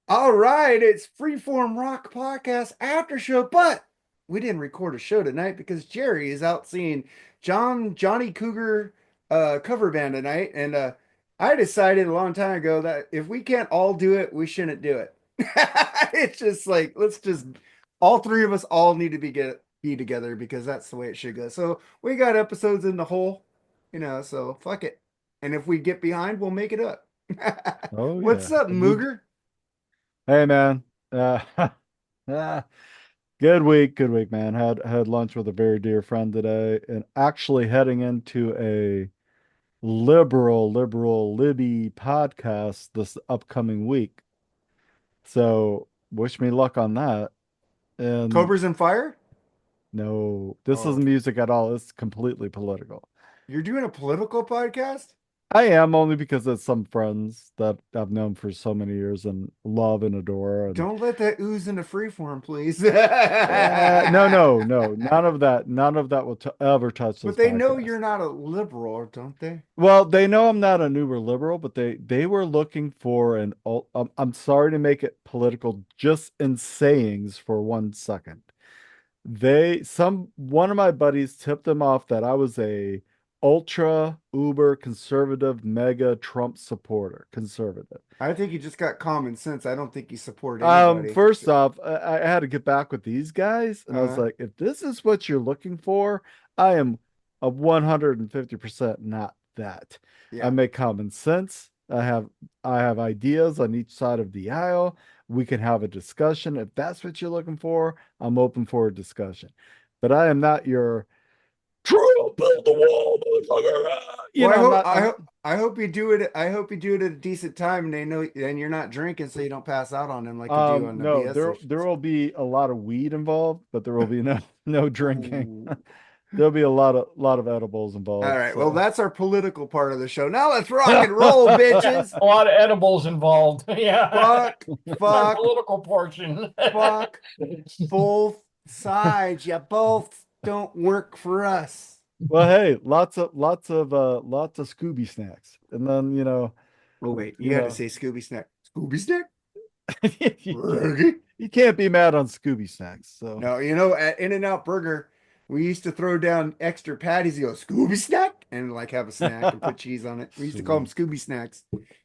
All right, it's Freeform Rock Podcast after show, but we didn't record a show tonight because Jerry is out seeing Johnny Cougar cover band tonight, and I decided a long time ago that if we can't all do it, we shouldn't do it. It's just like let's just all three of us all need to be together because that's the way it should go. So we got episodes in the hole, so fuck it. And if we get behind, we'll make it up. Oh What's yeah. up, Mooger? Hey man. Uh, ah, good week, man. Had lunch with a very dear friend today, and actually heading into a liberal Libby podcast this upcoming week. So wish me luck on that. And Cobras and Fire? no, this Oh, isn't music at all. It's completely political. you're doing a political podcast? I am only because of some friends that I've known for so many years and love and adore. And Don't let that ooze into freeform, please. no. None of that. None of that will ever touch But this they know podcast. you're not a liberal, don't they? Well, they know I'm not a newer liberal, but they were looking for I'm sorry to make it political, just in sayings for 1 second. One of my buddies tipped them off that I was a ultra uber conservative mega Trump supporter, conservative. I think you just got common sense. I don't think you support anybody. First off, I had to get back with these guys, and I was Uh, like, if this is what you're looking for, I am a 150% not that. I yeah. make common sense. I have ideas on each side of the aisle. We can have a discussion. If that's what you're looking for, I'm open for a discussion. But I am not your Trump build the wall, motherfucker. Well, I I'm hope not. I hope I hope you do it. I hope you do it at a decent time, and they know, and you're not drinking, so you don't pass out on them like you do on the No, BS there sessions. will be a lot of weed involved, but there will be no drinking. Ooh. There'll be a lot of edibles All involved. right. Well, So that's our political part of the show. Now let's rock and roll, bitches. A lot of edibles involved. Yeah. Fuck, My fuck, political portion. fuck. Both sides. You both don't work for us. well, hey, lots of Scooby snacks, and then Oh wait, you you had to know say Scooby Snack. Scooby Snack? you can't Burger? you can't be mad on Scooby snacks. So No, at In-N-Out Burger, we used to throw down extra patties. You go Scooby Snack and like have a snack and put cheese on it. We used to call them sweet. Scooby Snacks.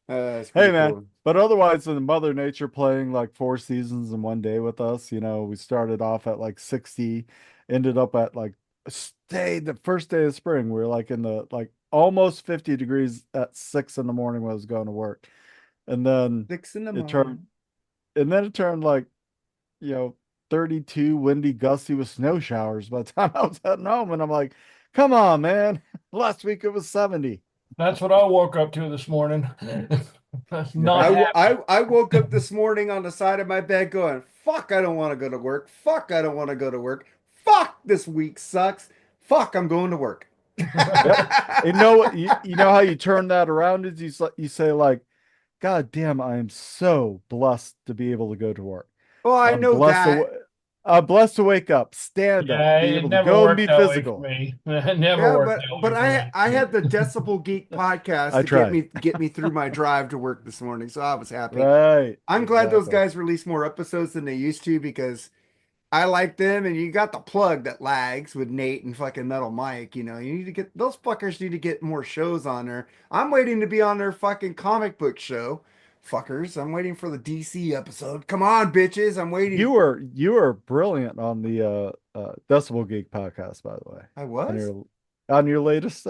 It's Hey pretty man, cool. but otherwise, in Mother Nature playing like 4 seasons in 1 day with us, we started off at like 60, ended up at like stay the first day of spring. We were like in the like almost 50 degrees at 6 in the morning when I was going to work. And then 6 in the it turned morning. it turned like, you know, 32, windy, gusty with snow showers by the time I was heading home. And I'm like, come on, man. Last week it was 70. That's what I woke up to this morning. Yeah. Not happy. I woke up this morning on the side of my bed going, fuck, I don't want to go to work. Fuck, I don't want to go to work. Fuck, this week sucks. Fuck, I'm going to work. Yep. You know how you turn that around is you say like, God damn, I am so blessed to be able to go to work. Oh, I I'm know blessed that. to I'm blessed to wake up, stand up, Yeah, be it able to never go and worked be that way for physical. me. It never Yeah, worked but that but way for I me. had the Decibel Geek podcast I to get tried. me through my drive to work this morning, so I was happy. Right. I'm glad those Exactly. guys release more episodes than they used to because I like them, and you got the plug that lags with Nate and fucking Metal Mike. You need to get those fuckers need to get more shows on there. I'm waiting to be on their fucking comic book show, fuckers. I'm waiting for the DC episode. Come on, bitches. I'm waiting. You were brilliant on the Decibel Geek podcast, by the way. I On was. your latest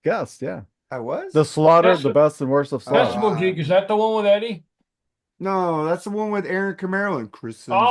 guest, yeah. I was. The Slaughter, the Deci- best and worst of Slaughter. Decibel Geek, is that the one with Eddie? No, that's the one with Aaron Camaro and Chris Simmons.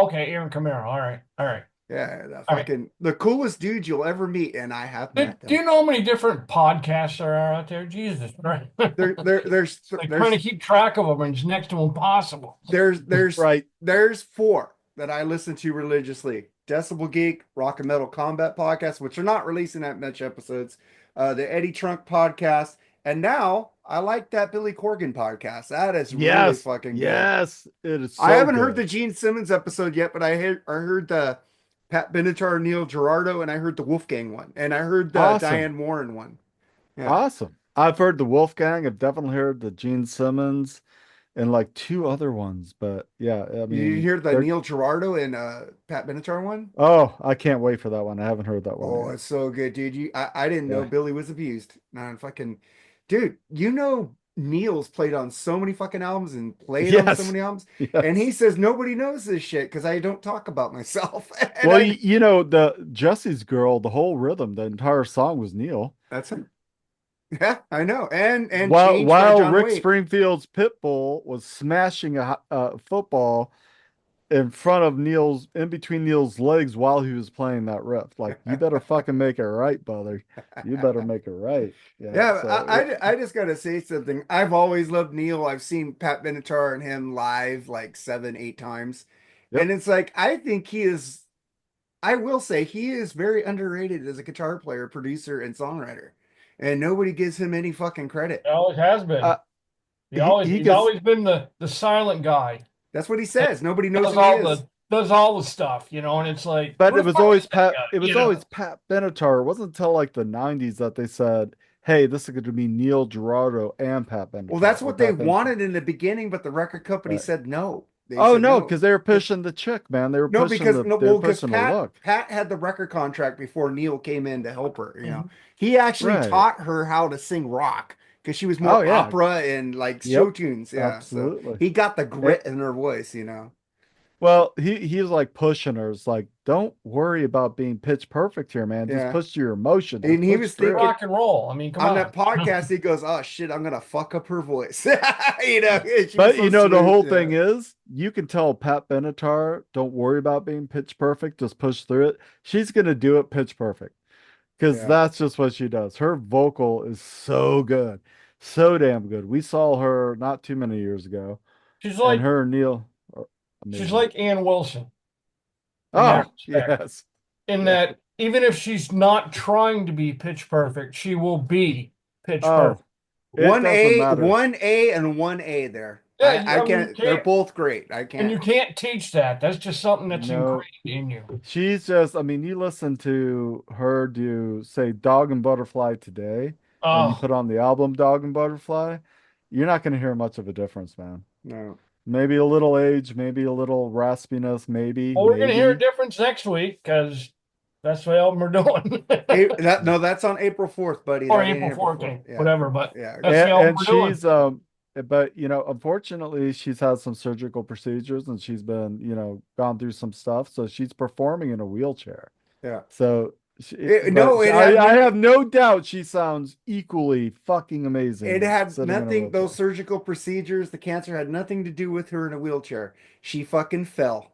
Okay. Aaron Camaro. All right. All right. Yeah, the All right. fucking the coolest dudes you'll ever meet, and I have met Do them. you know how many different podcasts there are out there? Jesus, right? Like trying to keep track of them and it's next to impossible. there's there's Right. there's four that I listen to religiously. Decibel Geek, Rock and Metal Combat podcast, which are not releasing that much episodes. The Eddie Trunk podcast, and now I like that Billy Corgan podcast. That is really Yes. fucking good. Yes. It is I so haven't heard good. the Gene Simmons episode yet, but I heard the Pat Benatar, Neil Gerardo, and I heard the Wolfgang one, and I heard the Awesome. Diane Warren one. Yeah. Awesome. I've heard the Wolfgang. I've definitely heard the Gene Simmons. and like two other ones. But yeah, I You mean, hear the they're Neil Giraldo and Pat Benatar one? oh, I can't wait for that one. I haven't heard that one Oh, yet. it's so good, dude. I didn't know Yeah. Billy was abused. Man, fucking dude, Neil's played on so many fucking albums and played on so Yes. many albums, and he Yes. says nobody knows this shit because I don't talk about myself. And Well, you know, the Jesse's Girl, the whole rhythm, the entire song was Neil. that's him. Yeah, I know. And While changed by while John Rick Waite. Springfield's Pitbull was smashing a football in front of Neil's, in between Neil's legs while he was playing that riff. Like, you better fucking make it right, brother. You better make it right. Yeah. Yeah, So I just gotta say something. I've always loved Neil. I've seen Pat Benatar and him live like 7, 8 times. And yep. it's like I think he is I will say he is very underrated as a guitar player, producer, and songwriter. And nobody gives him any fucking credit. It always has Uh, been. he He's gets, always been the silent guy. That's what he That says. Nobody knows does who he all is. the stuff, and it's like, but who it the was fuck always is that Pat. guy? It was always Pat Benatar. It wasn't until like the '90s that they said, "Hey, this is going to be Neil Giraldo and Pat Well, Benatar that's or what they Pat Benatar." wanted in the beginning, but the record company Right. said no. They Oh said no, no. because they were 'Cause- pushing the chick, man. They were No, pushing because the no, they were well, because pushing the look. Pat had the record contract before Neil came in to help her. Mhm. He actually Right. taught her how to sing rock because she was Oh more yeah. opera and like show Yep. tunes. Yeah, so Absolutely. he got the Eh, grit in her voice. well, he was like pushing her. It's like, don't worry about being pitch perfect here, man. Just Yeah, push your emotion. and Just he push was It's through it. thinking rock and roll. I mean, come on on. that podcast, he goes, "Oh shit, I'm gonna fuck up her voice." She was But so you know, the smooth. whole Yeah, thing is, you can tell Pat Benatar, don't worry about being pitch perfect, just push through it. She's gonna do it pitch perfect because yeah. that's just what she does. Her vocal is so good, so damn good. We saw her not too many years ago, She's and like her and Neil are she's amazing. like Ann Wilson in that Oh, respect. yes. In Yeah. that even if she's not trying to be pitch perfect, she will be pitch Oh, perfect. it One doesn't A, matter. one A, and one A there. Yeah, I I mean, you can't. They're can't, both great. I and can't. you can't teach that. That's just something that's No, ingrained in you. she's just, I mean, you listen to her do, say, Dog and Butterfly today, and you Oh, put on the album Dog and Butterfly, you're not going to hear much of a difference, man. No. Maybe a little age, maybe a little raspiness, maybe, well, we're gonna hear a maybe. difference next week because that's the album we're doing. No, that's on April 4th, buddy. Or That ain't April April 4th. 14th, Yeah, whatever, but yeah. that's the album And we're doing. she's, but, you know, unfortunately, she's had some surgical procedures and she's been, you know, gone through some stuff. So she's performing in a wheelchair. Yeah. So, No, I have no doubt she sounds equally fucking it amazing had sitting in a nothing. Those wheelchair. surgical procedures, the cancer had nothing to do with her in a wheelchair. She fucking fell.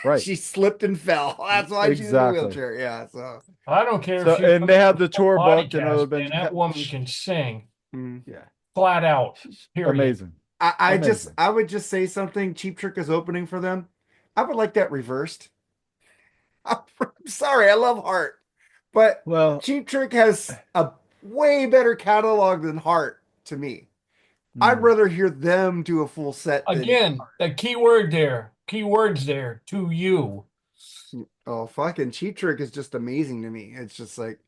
Right. She slipped and fell. That's why she's in a Exactly. wheelchair. Yeah. So, I don't care if So, she's and they have the a tour body booked and it would cast, have man. been, That woman can sing mm. yeah, flat out. she's Period. amazing. I Amazing. I would just say something. Cheap Trick is opening for them. I would like that reversed. I'm sorry. I love Heart, but Well, Cheap Trick has a way better catalog than Heart to me. I'd hmm. rather hear them do a full set than Again, the key word there, keywords there to you. oh fucking Cheap Trick is just amazing to me. It's just like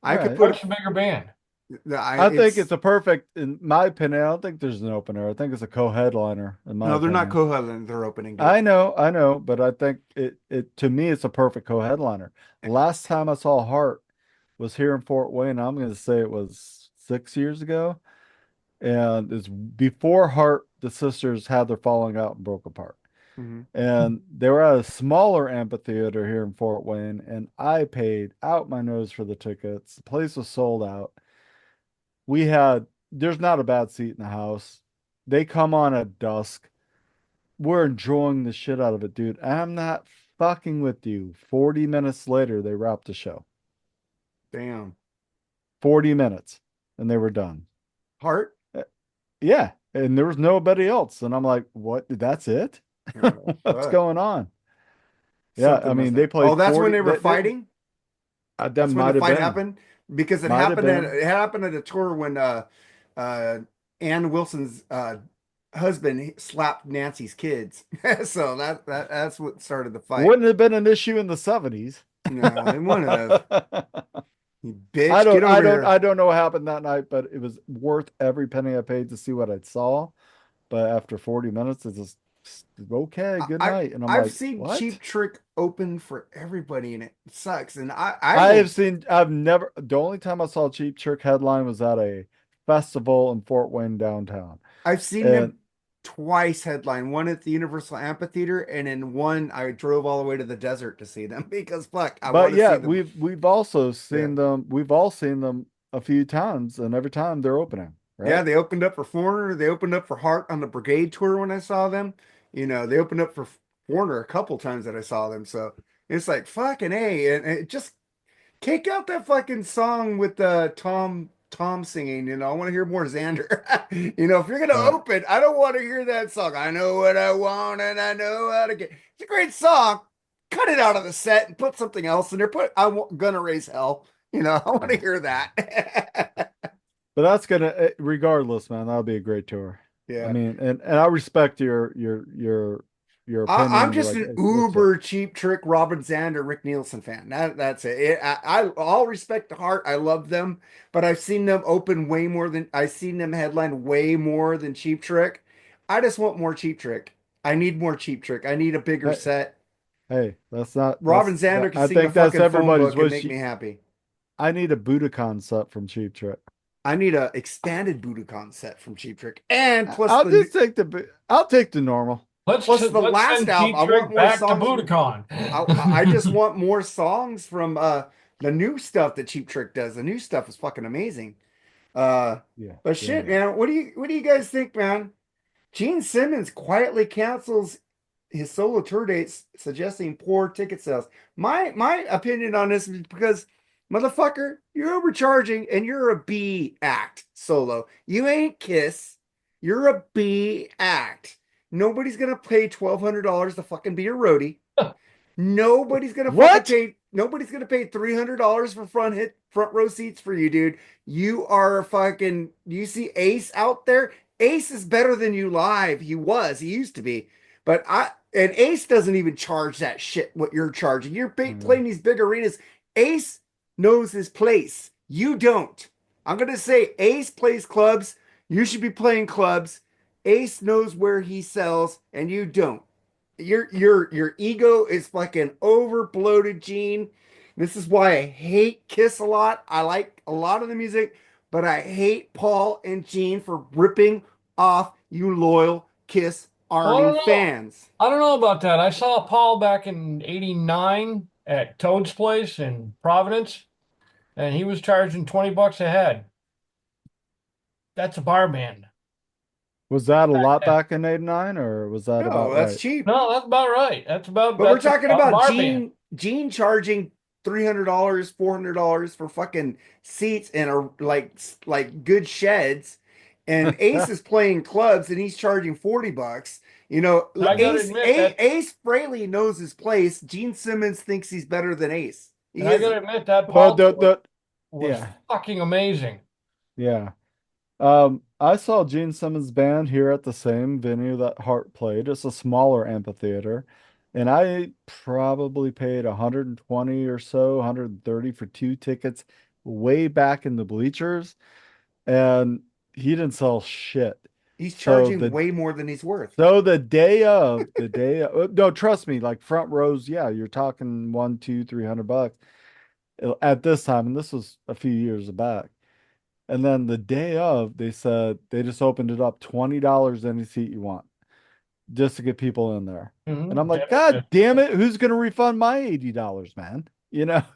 I could Right. put Much the bigger band. I think it's it's a perfect, in my opinion, I don't think there's an opener. I think it's a co-headliner, in my no, they're not opinion. co-headlining, they're opening, dude. I know, but I think it to me it's a perfect co-headliner. Last time I saw Hart was here in Fort Wayne. I'm going to say it was 6 years ago, and it's before Hart the sisters had their falling out and broke apart. Mhm. And they were at a smaller amphitheater here in Fort Wayne, and I paid out my nose for the tickets. The place was sold out. We had there's not a bad seat in the house. They come on at dusk. We're enjoying the shit out of it, dude. I'm not fucking with you. 40 minutes later, they wrapped the show. Damn. 40 minutes and they were done. Heart? Yeah. And there was nobody else. And I'm like, what? That's it? Oh, What's fuck. going on? Yeah. I Something must mean, have. they Oh, played that's when 40. they were fighting? That That's when the might have fight been. happened? Because Might have been. it happened at a tour when uh Ann Wilson's husband slapped Nancy's kids. So that's what started the fight. Wouldn't have been an issue in the 70s. No, it wouldn't have. You bitch, get over here. I don't know what happened that night, but it was worth every penny I paid to see what I saw. but after 40 minutes, it's just okay, good I night. And I'm I've like, seen what? Cheap Trick open for everybody, and it sucks. And I've never, the only time I saw Cheap Trick headline was at a festival in Fort Wayne downtown. I've seen And them twice headline, one at the Universal Amphitheater, and then one I drove all the way to the desert to see them because fuck, I But want to see yeah, them. we've also Yeah. seen them. We've all seen them a few times, and every time they're opening, Yeah, right? they opened up for Foreigner. They opened up for Heart on the Brigade tour when I saw them. They opened up for Foreigner a couple times that I saw them. So it's like fucking A. And it just take out that fucking song with Tom singing. I want to hear more Xander. If you're gonna Right. open, I don't want to hear that song. I know what I want and I know how to get. It's a great song. Cut it out of the set and put something else in there. Gonna Raise Hell. I want to Yeah. hear that. But that's regardless, man, that'll be a great tour. I Yeah. mean, and I respect your I'm opinion. just Like an it's a uber Cheap Trick, Robin Zander, Rick Nielsen fan. That's it. All respect to Heart. I love them, but I've seen them open way more than I've seen them headline way more than Cheap Trick. I just want more Cheap Trick. I need more Cheap Trick. I need a bigger hey, set. hey, that's not Robin Zander can I sing the think that's fucking phone everybody's book and wish. make me happy. I need a Budokan set from Cheap Trick. I need a expanded Budokan set from Cheap Trick, and plus the I'll take the normal. plus the Let's last send album. Cheap I want Trick more back to songs from. Budokan. I just want more songs from the new stuff that Cheap Trick does. The new stuff is fucking amazing. Uh, Yeah, but yeah, shit, yeah. man, what do you guys think, man? Gene Simmons quietly cancels his solo tour dates, suggesting poor ticket sales. My opinion on this is because motherfucker, you're overcharging and you're a B act solo. You ain't Kiss. You're a B act. Nobody's gonna pay $1,200 to fucking be a roadie. What? Nobody's gonna pay $300 for front row seats for you, dude. You see Ace out there? Ace is better than you live. He used to be. And Ace doesn't even charge that shit what you're charging. You're Yeah. playing these big arenas. Ace knows his place. You don't. I'm gonna say Ace plays clubs. You should be playing clubs. Ace knows where he sells, and you don't. Your ego is fucking over bloated, Gene. This is why I hate Kiss a lot. I like a lot of the music, but I hate Paul and Gene for ripping off you loyal Kiss Well, I Army don't know. fans. I don't know about that. I saw Paul back in '89 at Toad's Place in Providence, and he was charging $20 a head. That's a bar band. Was that a lot Yeah. back in '89, or was that No, about that's right? cheap. No, that's about right. But we're That's talking a about bar band. Gene charging $300, $400 for fucking seats and like good sheds. And Ace is playing clubs and he's charging $40. And I got to admit that, Ace Frehley knows his place. Gene Simmons thinks he's better than Ace. and He I got to isn't. admit that But Paul tour was yeah, fucking amazing. yeah. I saw Gene Simmons' band here at the same venue that Hart played. It's a smaller amphitheater, and I probably paid 120 or so, 130 for two tickets way back in the bleachers, and he didn't sell shit. He's So charging way more than he's worth. no, trust me, like front rows, yeah, you're talking one, two, $300 at this time, and this was a few years back. And then the day of, they said they just opened it up $20 any seat you want just to get people in there. And I'm like, God damn it, who's gonna refund my $80, man?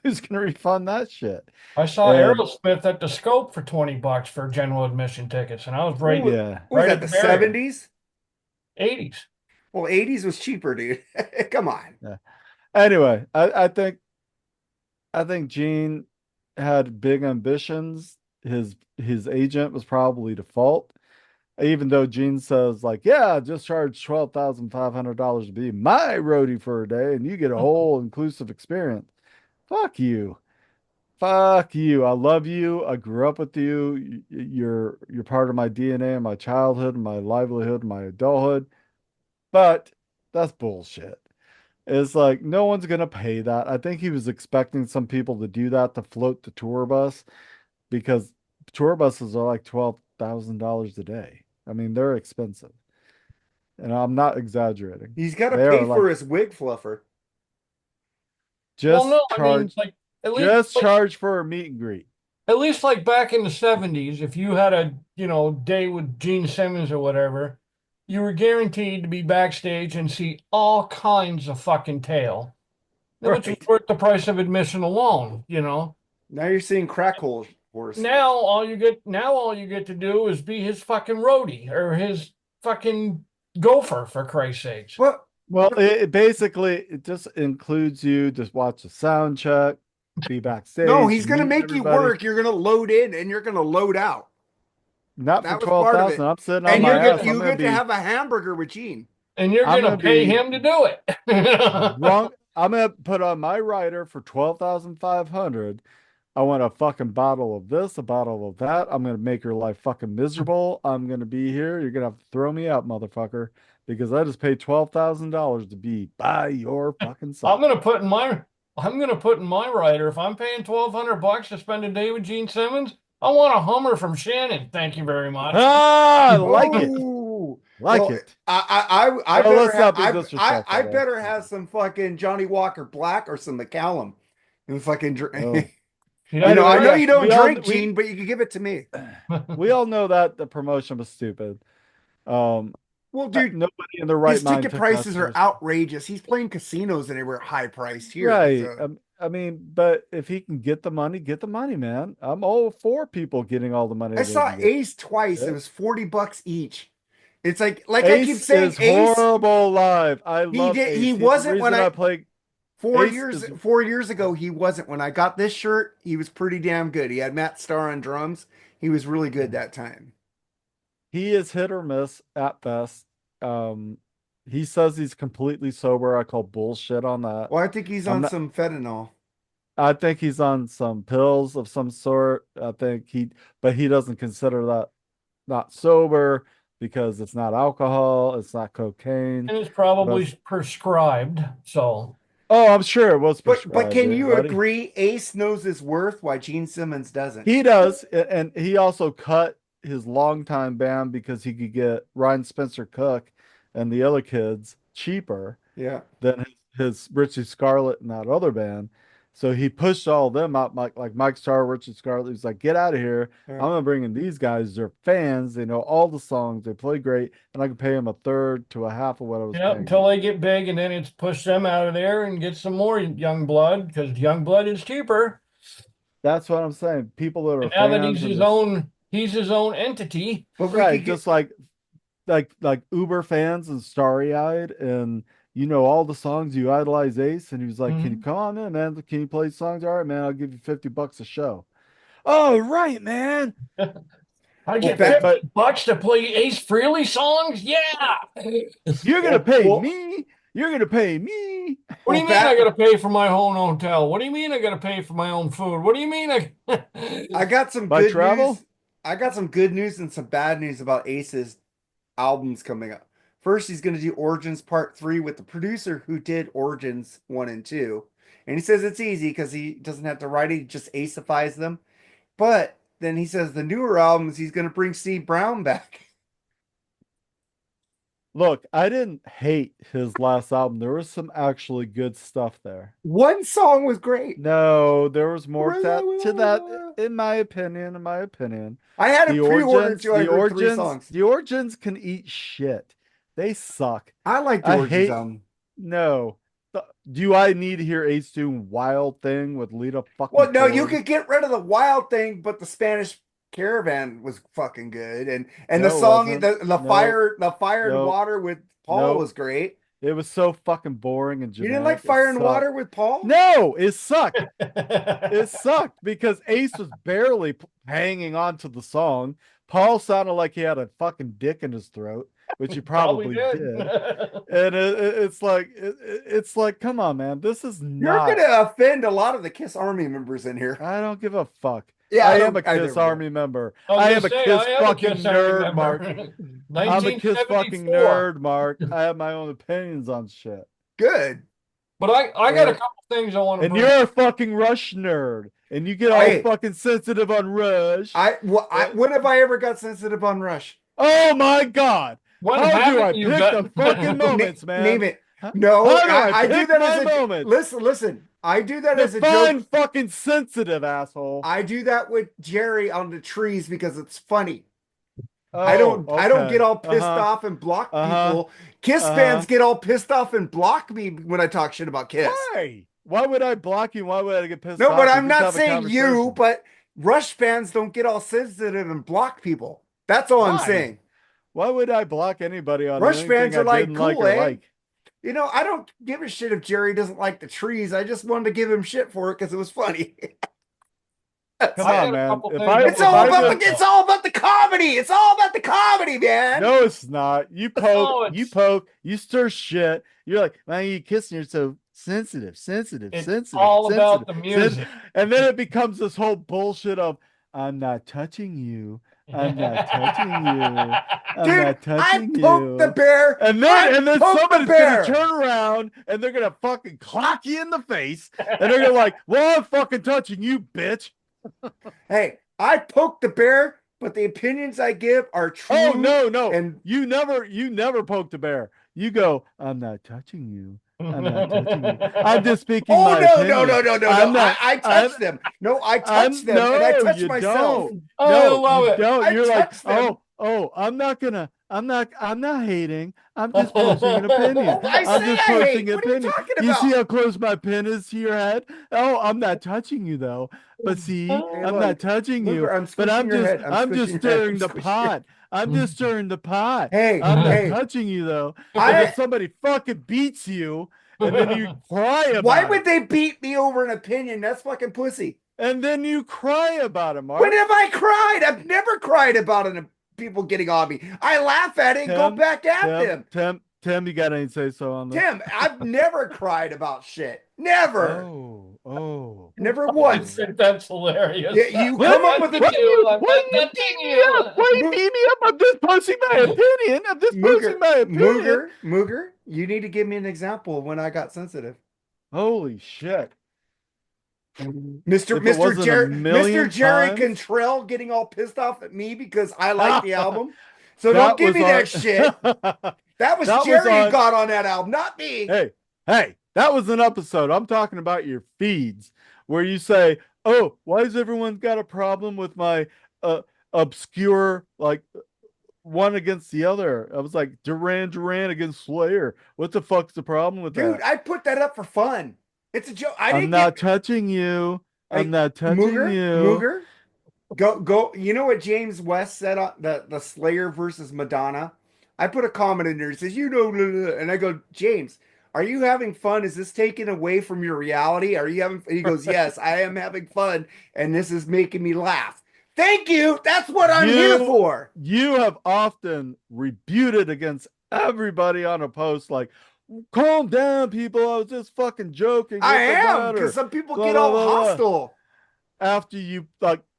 Who's gonna refund that shit? I saw And Aerosmith at the Scope for $20 for general admission tickets, and I was right What yeah, was right that, at the the barrier. 70s? '80s. Well, 80s was cheaper, dude. Come on. yeah. Anyway, I think Gene had big ambitions. His agent was probably the fault. Even though Gene says, like, yeah, just charge $12,500 to be my roadie for a day and you get a whole inclusive experience. Fuck you. Fuck you. I love you. I grew up with you. You're part of my DNA, my childhood, my livelihood, my adulthood. But that's bullshit. It's like no one's gonna pay that. I think he was expecting some people to do that to float the tour bus because tour buses are like $12,000 a day. I mean, they're expensive. And I'm not exaggerating. He's got to They pay are like for his wig fluffer. Well, just no, I mean, charge like at least just like charge for a meet and greet. at least like back in the 70s, if you had a, day with Gene Simmons or whatever, you were guaranteed to be backstage and see all kinds of fucking tail, which was Right. worth the price of admission alone. Now you're seeing crack hole horse. Now all you get to do is be his fucking roadie or his fucking gopher, for Christ's sakes. But Well, it basically it just includes you just watch the sound check, be no, backstage, he's gonna meet make you everybody. work. You're gonna load in and you're gonna load out. Not for That was part of 12,000. it. I'm sitting on And my you're ass. gonna you get to have a hamburger with Gene. and you're I'm gonna gonna pay be him to do it. drunk. I'm gonna put on my rider for 12,500. I want a fucking bottle of this, a bottle of that. I'm gonna make your life fucking miserable. I'm gonna be here. You're gonna have to throw me out, motherfucker, because I just paid $12,000 to be by your fucking I'm side. gonna put in my I'm gonna put in my rider. If I'm paying $1,200 to spend a day with Gene Simmons, I want a Hummer from Shannon. Thank you very much. Ah, I like it. Oh, Like well, it. I Oh, better let's have not be disrespectful I though. better have some fucking Johnny Walker Black or some McCallum and fucking Oh, See, you know, that's I know right. you don't we all drink, Gene, but you can give it to me. we all know that the promotion was stupid. Um, Well, dude, nobody in their right his mind ticket took that prices are seriously. outrageous. He's playing casinos and they were high priced here. Right. So I mean, but if he can get the money, man. I'm all for people getting all the money I they saw can get. Ace twice. It Shit. was $40 each. It's like I keep Ace saying, is Ace. horrible live. I He love did. He Ace. He's the wasn't when reason I I play. four Ace years is 4 years ago. He wasn't when I got this shirt. He was pretty damn good. He had Matt Starr on drums. He was really good that time. he is hit or miss at best. Um, he says he's completely sober. I call bullshit on that. Well, I think he's I'm on not. some fentanyl. I think he's on some pills of some sort. But he doesn't consider that not sober because it's not alcohol, it's not cocaine. And it's But probably prescribed. So oh, I'm sure it was But prescribed, can you buddy. agree Ace knows his worth, why Gene Simmons doesn't? He does, and he also cut his longtime band because he could get Ryan Spencer Cook and the other kids cheaper Yeah. than his Richie Scarlett and that other band. So he pushed all of them out, like Mike Starr, Richie Scarlett. He's like, get out of here. Yeah. I'm gonna bring in these guys. They're fans. They know all the songs. They play great, and I can pay them a third to a half of what I was yeah, paying until him. they get big, and then it's push them out of there and get some more young blood because young blood is cheaper. That's what I'm saying. People that are And now that fans and just he's his own entity. But we right, could get just like Uber fans and starry eyed, and you know all the songs you idolize Ace, and he was like, "Can you Mhm. come on in, man? Can you play songs? All right, man. I'll give you $50 a show." Oh, right, man. I well get back But $50 to play Ace Frehley songs. Yeah. you're gonna well, pay well, me. You're gonna pay me. What do well you mean I back got to pay for my own hotel? What do you mean I got to pay for my own food? What do you mean I got some By good travel? news. I got some good news and some bad news about Ace's albums coming up. First, he's going to do Origins Part 3 with the producer who did Origins 1 and 2. And he says it's easy because he doesn't have to write it, he just aceifies them. But then he says the newer albums, he's going to bring Steve Brown back. Look, I didn't hate his last album. There was some actually good stuff there. One song was great. No, there was more to that, in my opinion. In my opinion. I had it The pre-ordered origins, too. I the heard three origins, songs. the origins can eat shit. They suck. I like the I Origins hate album. no. Do I need to hear Ace doing Wild Thing with Lita fucking Well, no, you Ford? could get rid of the Wild Thing, but the Spanish Caravan was fucking good, and the No, it song wasn't. the No, fire and no, water with Paul no. was great. It was so fucking boring and You didn't like generic. It Fire and sucked. Water with Paul? No, it sucked. It to? sucked because Ace was barely hanging on to the song. Paul sounded like he had a fucking dick in his throat, which he Probably probably did. did. And it's like, come on, man. This is You're not. gonna offend a lot of the Kiss Army members in here. I don't give a fuck. Yeah, I I am a don't either. Kiss Army member. I was I gonna am a say Kiss I am a fucking Kiss Army nerd, member. Mark. I'm a Kiss fucking 1974. nerd, Mark. I have my own opinions on shit. Good. But I got a couple things I want to And bring. you're a fucking Rush nerd. And you get all Hey. fucking sensitive on Rush. When have I ever got sensitive on Rush? Oh my God. What How do I haven't you pick the got? fucking moments, Name man? it. How, No, how do I I do pick that my as a moments? listen. I do that as a Define joke. fucking sensitive, asshole. I do that with Jerry on the trees because it's funny. Oh, I don't get okay. all pissed Uh-huh. off and block Uh-huh. people. Kiss fans Uh-huh. get all pissed off and block me when I talk shit about Kiss. Why? Why would I block you? Why would I get pissed No, but off? We I'm just not have a saying you, conversation. but Rush fans don't get all sensitive and block people. That's all I'm Why? saying. Why would I block anybody on Rush anything fans are I like, didn't like cool, or eh? like? You know, I don't give a shit if Jerry doesn't like the trees. I just wanted to give him shit for it because it was funny. Come I on, got a man. couple If things I I It's want to if all I bring about up, did it's though. all about the comedy. It's all about the comedy, man. no, it's not. No, You it's poke, you stir shit. You're like, man, you kissing, you're so sensitive, sensitive, it's sensitive, all sensitive, about the sensitive. music. And then it becomes this whole bullshit of I'm not touching you. I'm not touching you. I'm Dude, not I touching poked the you. bear. I And then poked the somebody's gonna bear. turn around and they're gonna fucking clock you in the face and they're gonna like, well, I'm fucking touching you, bitch. Hey, I poked the bear, but the opinions I give are Oh true. no, no. And You never poked a bear. You go, I'm not touching you. I'm not touching you. I'm just speaking oh my no, no, opinion. no, no, no, no. I'm not I I'm touched them. No, I touched I'm them and I no, touched you myself. don't. I No, you love it. don't. I You're like, touched them. oh, I'm not hating. I'm just posting an opinion. I I'm say just I posting hate. an What are you opinion. talking You see about? how close my pin is to your head? Oh, I'm not touching you though. But see, Hey, I'm not look, touching Luger, you. I'm But squishing your head. I'm I'm just squishing your head. I'm stirring the squishing your pot. I'm just stirring the pot. Hey, I'm not hey, touching you though. But if I somebody fucking beats you and then you cry why about would it, they beat me over an opinion? That's fucking pussy. and then you cry about it, When Mark. have I cried? I've never cried about an, people getting on me. I laugh at it and go back at them. Tim, you got any say so on this? Tim, I've never cried about shit. Never. Oh. Never I once. think that's hilarious. Yeah, you Why come do up you, with I'm why not do you touching beat me up? Why you. you Mo- beat me up? I'm just posting my opinion. I'm just posting my opinion. Mooger. You need to give me an example of when I got sensitive. Holy shit. Mr. If it wasn't a Mr. million Jerry times, Cantrell getting all pissed off at me because I like the album. So don't that give was me on that shit. That was that was Jerry who on got on that album, not me. hey, that was an episode. I'm talking about your feeds where you say, "Oh, why has everyone got a problem with my uh, obscure like one against the other?" I was like, Duran against Slayer. What the fuck's the problem with Dude, that? I put that up for fun. It's a joke. I I'm didn't get not touching you. I'm hey not touching you. Mooger. Go. You know what James West said on the Slayer versus Madonna? I put a comment in there. He says, you know, blah, blah, and I go, James, are you having fun? Is this taken away from your reality? Are you having? He goes, yes, I am having fun, and this is making me laugh. Thank you. That's what I'm here You for. you have often rebuted against everybody on a post like, calm down, people. I was just fucking joking. I What's the am because matter? some people Blah get blah all blah blah. hostile.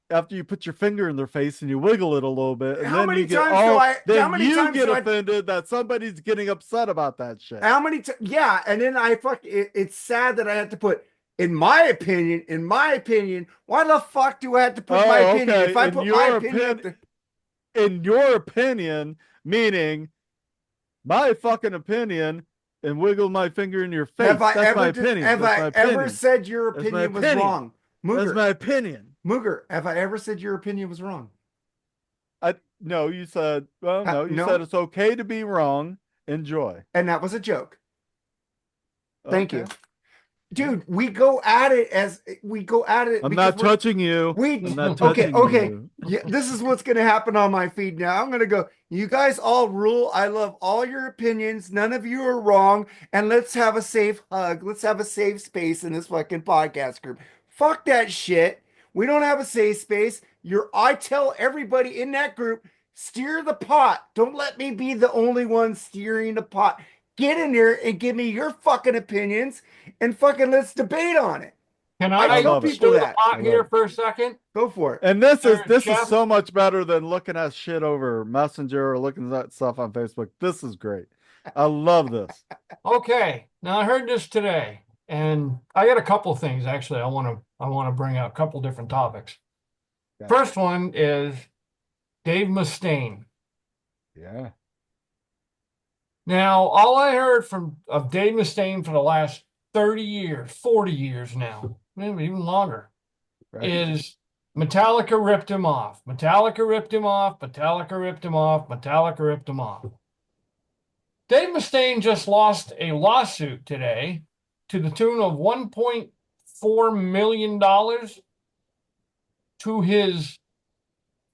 After you put your finger in their face and you wiggle it a little bit, and How then many times do I? How then many you times get do I? offended that somebody's getting upset about that shit. How many? Yeah, and then it's sad that I have to put. In my opinion, why the fuck do I have to put my Oh, opinion? If okay. I put my opinion up to, In your opinion, meaning my fucking opinion, and wiggle my finger in your have face. I That's my ever opinion. have That's I my ever opinion. said your That's my opinion was opinion. wrong? That's my opinion. Mooger, have I ever said your opinion was wrong? I no, you said, well, no, you said No, it's okay to be wrong. Enjoy. and that was a joke. Thank Okay. you. Dude, we go at it I'm because not touching you. we I'm not okay, touching okay. you. Yeah, this is what's gonna happen on my feed now. I'm gonna go, you guys all rule. I love all your opinions. None of you are wrong. And let's have a safe hug. Let's have a safe space in this fucking podcast group. Fuck that shit. We don't have a safe space. I tell everybody in that group, steer the pot. Don't let me be the only one steering the pot. Get in there and give me your fucking opinions and fucking let's debate on it. Can I I I tell love it. people stir the that. pot I love here it. for a second? Go for it. And Sir this is Chef? so much better than looking at shit over Messenger or looking at stuff on Facebook. This is great. I love this. Okay. Now I heard this today, and I got a couple of things actually. I want to bring out a couple different topics. Yeah. First one is Dave Mustaine. Yeah. Now, all I heard from of Dave Mustaine for the last 30 years, 40 years now, maybe even longer, Right. is Metallica ripped him off. Metallica ripped him off. Metallica ripped him off. Metallica ripped him off. Dave Mustaine just lost a lawsuit today to the tune of $1.4 million to his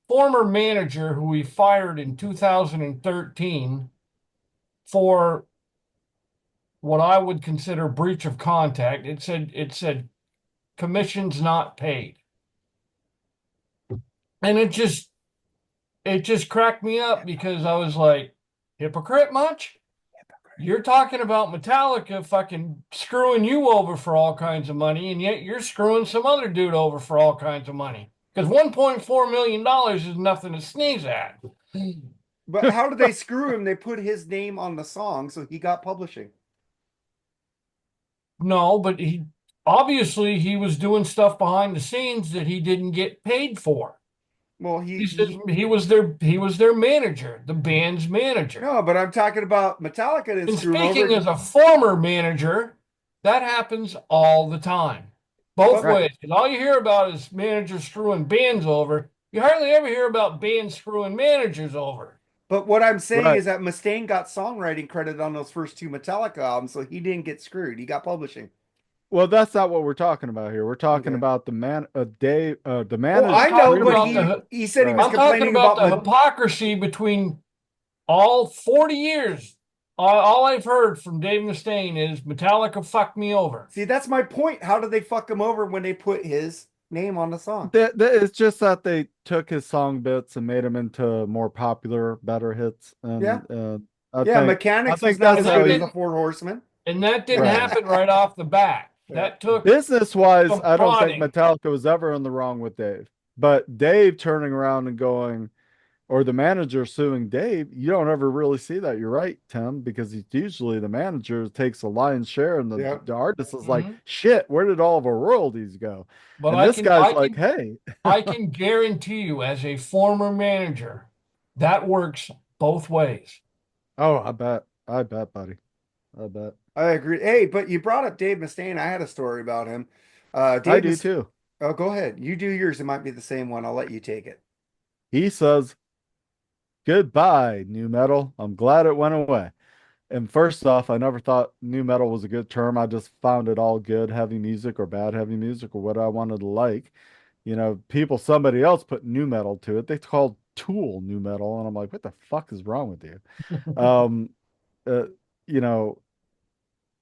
former manager, who he fired in 2013 for what I would consider breach of contract. It said commissions not paid. And it just cracked me up because I was like, hypocrite much? You're talking about Metallica fucking screwing you over for all kinds of money, and yet you're screwing some other dude over for all kinds of money. Because $1.4 million is nothing to sneeze at. But how did they screw him? They put his name on the song, so he got publishing. No, but he was doing stuff behind the scenes that he didn't get paid for. Well, He was their manager, the band's manager. no, but I'm talking about Metallica didn't And screw him speaking over. as a former manager, that happens all the time, both But Right. ways. Because all you hear about is managers screwing bands over. You hardly ever hear about bands screwing managers over. but what I'm saying Right. is that Mustaine got songwriting credit on those first two Metallica albums, so he didn't get screwed. He got publishing. Well, that's not what we're talking about here. We're talking Okay. about the Well, manager. I I'm know, talking but about he said he Right. was I'm talking complaining about about the hypocrisy between all 40 years. All I've heard from Dave Mustaine is Metallica fucked me over. See, that's my point. How did they fuck him over when they put his name on the song? It's just that they took his song bits and made them into more popular, better hits, Yeah. and Yeah, I Mechanics was think not that's as And how that good as he. the didn't Four Horsemen. and that didn't Right. happen right off the bat. Yeah. That took Business wise, some I don't think prodding. Metallica was ever in the wrong with Dave. But Dave turning around and going, or the manager suing Dave, you don't ever really see that. You're right, Tim, because he's usually the manager takes a lion's share, and Yeah. the artist is like, Mhm. shit, where did all of our royalties go? But And I this can guy's I like, can hey, I can guarantee you, as a former manager, that works both ways. oh, I bet, buddy, I bet. I agree. Hey, but you brought up Dave Mustaine. I had a story about him. I Dave do Mustaine. too. Oh, go ahead. You do yours. It might be the same one. I'll let you take it. He says, goodbye, new metal. I'm glad it went away. And first off, I never thought new metal was a good term. I just found it all good heavy music or bad heavy music or what I wanted to like. Somebody else put new metal to it. They called Tool new metal. And I'm like, what the fuck is wrong with you? Um, uh, you know,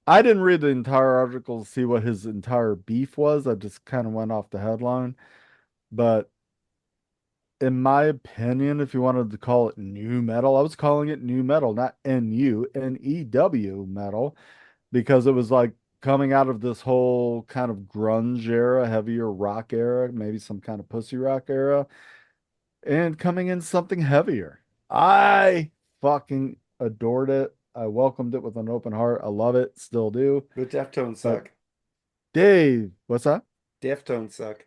I didn't read the entire article to see what his entire beef was. I just kind of went off the headline. But in my opinion, if you wanted to call it new metal, I was calling it new metal, not N-U-N-E-W metal, because it was like coming out of this whole kind of grunge era, heavier rock era, maybe some kind of pussy rock era, and coming in something heavier. I fucking adored it. I welcomed it with an open heart. I love it, still do. The Deftones But suck. Dave, what's that? Deftones suck.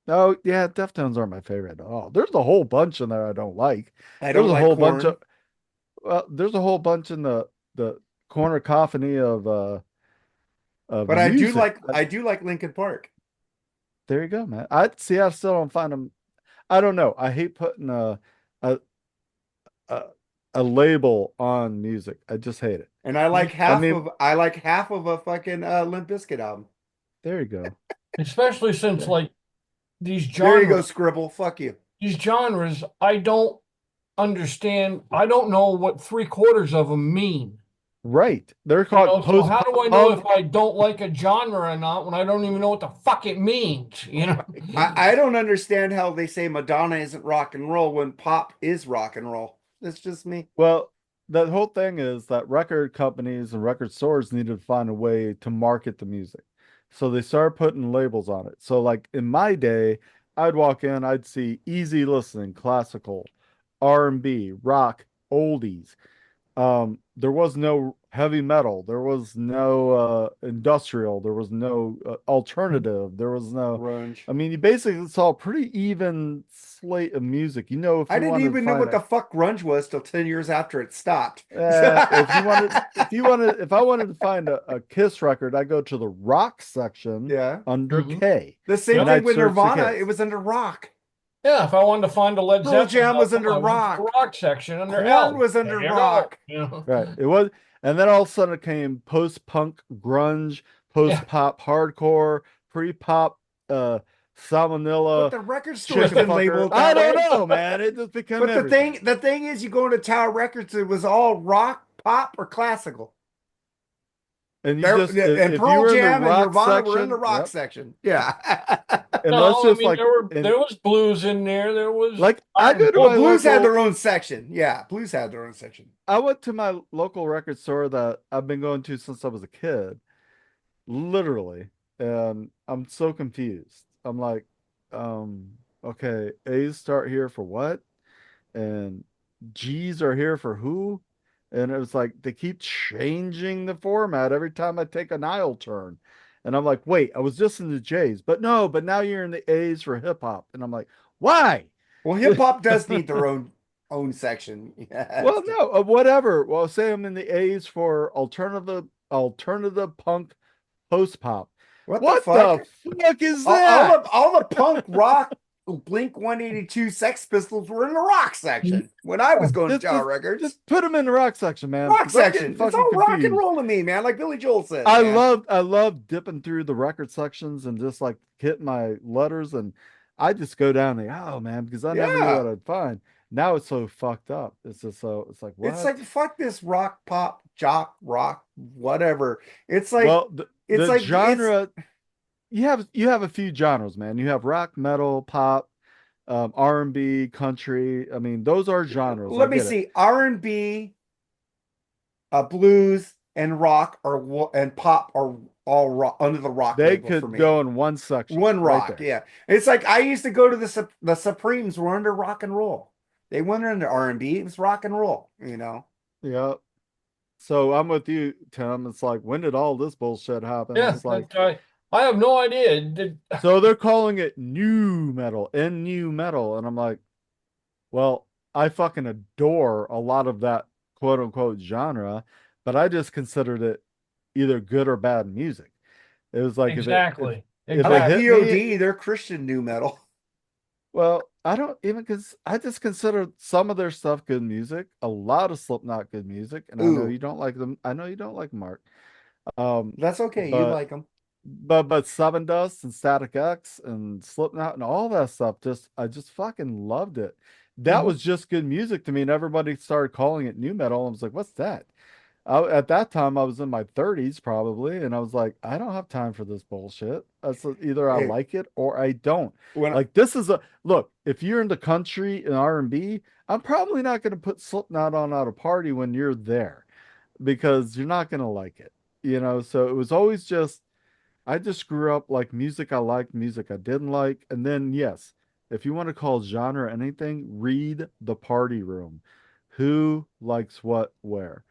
Oh, yeah, Deftones aren't my favorite at all. There's a whole bunch in there I don't like. I There's don't a like whole bunch corn, of there's a whole bunch in the cornucophy of but I do music. like I do like Linkin Park. There you go, man. I see. I still don't find them. I don't know. I hate putting a a, a label on music. I just hate it. And I like I half mean, of I like half of a fucking Limp Bizkit album. there you go. Especially since There, like these There you go, genres, Scribble. Fuck you. these genres, I don't understand. I don't know what three-quarters of them mean. right. They're called So how do I know if post-punk. I don't like a genre or not when I don't even know what the fuck it means? I don't understand how they say Madonna isn't rock and roll when pop is rock and roll. That's just me. Well, the whole thing is that record companies and record stores needed to find a way to market the music. So they started putting labels on it. So like in my day, I'd walk in, I'd see easy listening, classical, R&B, rock, oldies. There was no heavy metal, there was no industrial, there was no alternative, there was no, Grunge. I mean, you basically saw a pretty even slate of music. You know, if I you didn't wanted to even know find what the fuck grunge was till 10 years after it stopped. if I wanted to find a Kiss record, I go to the rock section Yeah. under Hmm. K, The same and Yep. thing I'd with search the Nirvana. It Kiss. was under rock. Yeah, if I wanted to find a Led Pearl Zeppelin Jam was album, under I went to the rock. rock section under Korn L. was under There you go. rock. Right. It was, and then all of a sudden it came post-punk, grunge, Yeah. post-pop, hardcore, pre-pop, uh, But salmonella, the record stores chicken didn't fucker. label it I that don't way. know, man. It just became But the everything. thing, the thing is, you go into Tower Records, it was all rock, pop, or classical. And you There just, and if you Pearl were in the Jam and rock Nirvana were in the section, rock yep. section. Yeah. And let's No, I just mean like, there and was blues in there. There was like I go to Well, my blues had local, their own section. Yeah, blues had their own section. I went to my local record store that I've been going to since I was a kid, literally, and I'm so confused. I'm like, okay, A's start here for what? And G's are here for who? And it was like they keep changing the format every time I take an aisle turn. And I'm like, wait, I was just in the J's, but no, but now you're in the A's for hip hop. And I'm like, why? Well, hip hop does need their own section. Yeah. Well, no, whatever. Well, say I'm in the A's for alternative punk post pop. What the What fuck? the fuck is All that? the punk rock Blink 182 Sex Pistols were in the rock section when I was going to Just, Tower just, Records. just put them in the rock section, man, Rock because I'm getting section. It's fucking all rock and confused. roll to me, man. Like Billy Joel says, man. I love dipping through the record sections and just like hitting my letters, and I just go down the oh man, because I never knew Yeah. what I'd find. Now it's so fucked up. It's just so it's like It's what? like fuck this rock, pop, jock, rock, whatever. It's like Well, it's the like it's genre, you have a few genres, man. You have rock, metal, pop, R&B, country. I mean, those are genres. I let me get it. see. R&B, blues, and rock and pop are all rock, under the rock They label for could me. go in one section One right rock, there. yeah. It's like I used to go to the Supremes were under rock and roll. They weren't under R&B. It was rock and roll, you know. Yeah. So I'm with you, Tim. It's like, when did all this bullshit happen? yeah. It's like, I have no idea. Did, so they're calling it new metal and new metal. And I'm like, well, I fucking adore a lot of that quote unquote genre, but I just considered it either good or bad music. It was like exactly. I if it like Exactly. hit me, POD. They're Christian new metal. well, I don't even cause I just consider some of their stuff good music, a lot of Slipknot good music, and I know Ooh, you don't like them. I know you don't like Mark. that's okay. You But like them. Seven Dust and Static X and Slipknot and all that stuff, just I just fucking loved it. That Mhm. was just good music to me, and everybody started calling it new metal. I was like, "What's that?" At that time, I was in my 30s probably, and I was like, "I don't have time for this bullshit. That's either I Hey, like it or I don't." when Like this is a look. If you're into country and R&B, I'm probably not going to put Slipknot on at a party when you're there because you're not going to like it. You know, so it was always just I just grew up like music I liked, music I didn't like. And then, yes, if you want to call genre anything, read the party room. Who likes what where?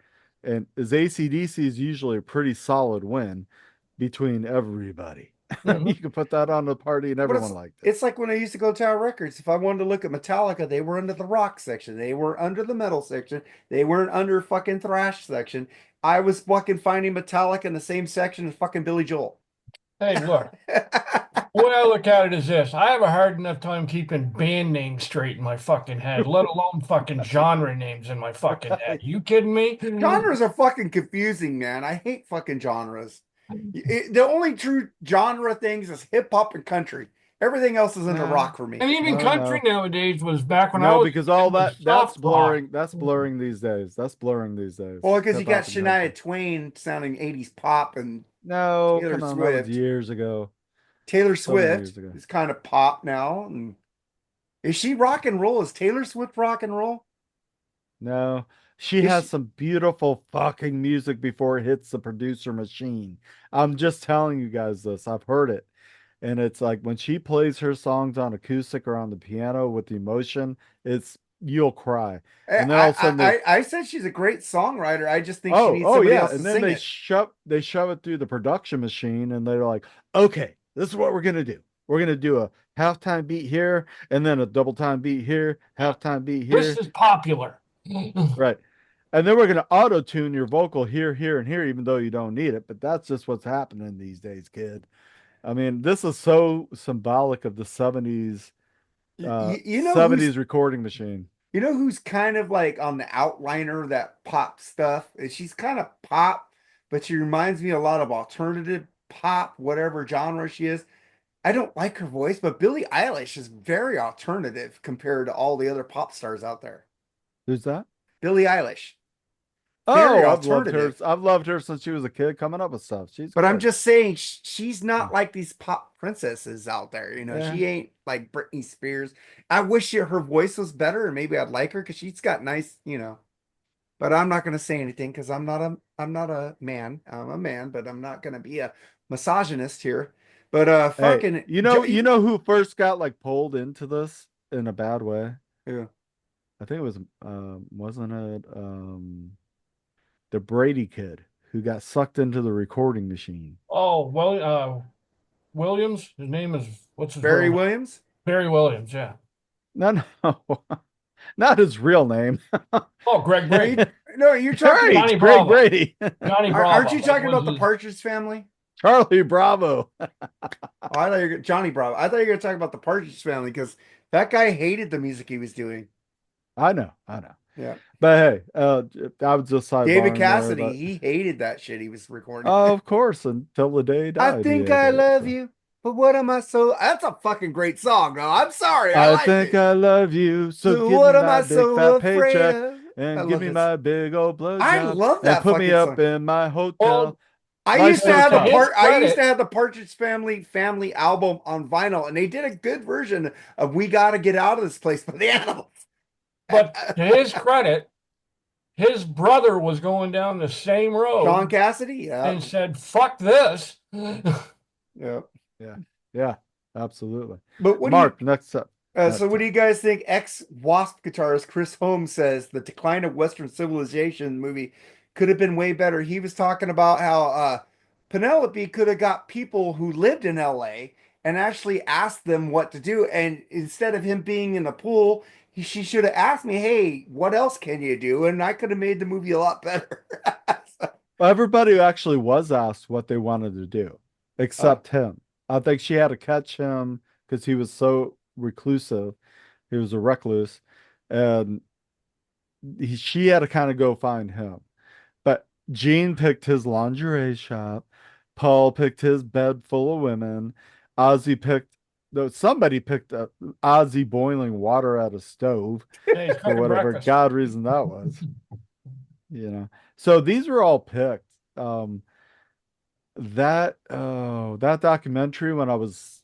And as AC/DC is usually a pretty solid win between everybody. You Mhm. can put that on the party and but everyone liked it. it's like when I used to go to Tower Records. If I wanted to look at Metallica, they were under the rock section. They were under the metal section. They weren't under fucking thrash section. I was fucking finding Metallica in the same section as fucking Billy Joel. Hey, look. The way I look at it is this: I have a hard enough time keeping band names straight in my fucking head, let alone fucking genre names in my fucking head. Right. You kidding me? Genres are fucking confusing, man. I hate fucking genres. The only true genre things is hip hop and country. Everything else is under Nah, rock for me. And even no, country no. nowadays was back when I No, was because it all was that soft rock. that's blurring these days. That's blurring these days. Well, because you Hip got hop and country. Shania Twain sounding 80s pop and No, Taylor come on, that was Swift. years ago. Taylor So many Swift years ago. is kind of pop now. And is she rock and roll? Is Taylor Swift rock and roll? No, she Is has she? some beautiful fucking music before it hits the producer machine. I'm just telling you guys this. I've heard it. And it's like when she plays her songs on acoustic or on the piano with the emotion, it's you'll cry. I, And then all of a sudden they I said she's a great songwriter. I just think she oh, needs oh somebody yeah. else to And then sing it. they shove it through the production machine and they're like, okay, this is what we're gonna do. We're gonna do a halftime beat here and then a double time beat here, halftime beat Chris here. is popular. Right. And then we're gonna auto tune your vocal here, here, and here, even though you don't need it. But that's just what's happening these days, kid. I mean, this is so symbolic of the 70s You know who's 70s recording machine. kind of like on the outliner of that pop stuff? She's kind of pop, but she reminds me a lot of alternative pop, whatever genre she is. I don't like her voice, but Billie Eilish is very alternative compared to all the other pop stars out there. Who's that? Billie Eilish, very Oh, alternative. I've loved her since she was a kid coming up with stuff. She's But I'm good. just saying she's not like these pop princesses out there. Yeah. She ain't like Britney Spears. I wish her voice was better and maybe I'd like her because she's got nice. But I'm not gonna say anything because I'm not a man. I'm a man, but I'm not gonna be a misogynist here. But Hey, fucking you know who first got like pulled into this in a bad way? yeah. I think it was wasn't it the Brady kid who got sucked into the recording machine. Oh, well, Williams. His name is what's his real Barry name? Williams. Barry Williams. Yeah. No, no, not his real name. Oh, Greg Are you, Brady. no, you're talking. Right, Johnny Greg Bravo. Brady. Johnny Aren't Bravo. you That talking was about the his- Partridge Family? Charlie Bravo. Oh, I thought you were Johnny Bravo. I thought you were talking about the Partridge Family because that guy hated the music he was doing. I know, I know. Yeah. But hey, I was just David sidebarring there. Cassidy, But he hated that shit he was recording. of course, until the day he I died, he think hated I it. love So. you, but what am I so? That's a fucking great song, though. I'm sorry, I I like think it. I love you, so So give what me am my I big so fat afraid paycheck of? I and give love me this. my big old I blowjob love and that put me fucking up song. in my Well, hotel. I Life used to goes have the to on. his part. I used to credit, have the Partridge Family album on vinyl, and they did a good version of "We Got to Get Out of This Place" by the Animals. but to his credit, his brother was going down the same Sean road Cassidy, yeah, and said, "Fuck this." yeah. Yeah, yeah, absolutely. But what do you? Mark, next up. So what do you guys think? Ex-W.A.S.P guitarist Chris Holmes says the decline of Western civilization movie could have been way better. He was talking about how Penelope could have got people who lived in LA and actually asked them what to do. And instead of him being in the pool, she should have asked me, "Hey, what else can you do?" And I could have made the movie a lot better. Well, everybody actually was asked what they wanted to do, Uh, except him. I think she had to catch him because he was so reclusive. He was a recluse, and she had to kind of go find him. But Gene picked his lingerie shop. Paul picked his bed full of women. Ozzy picked, though somebody picked up Ozzy boiling water at a stove Hey, he's for cooking whatever breakfast. God reason that was. So these were all picked. That documentary when I was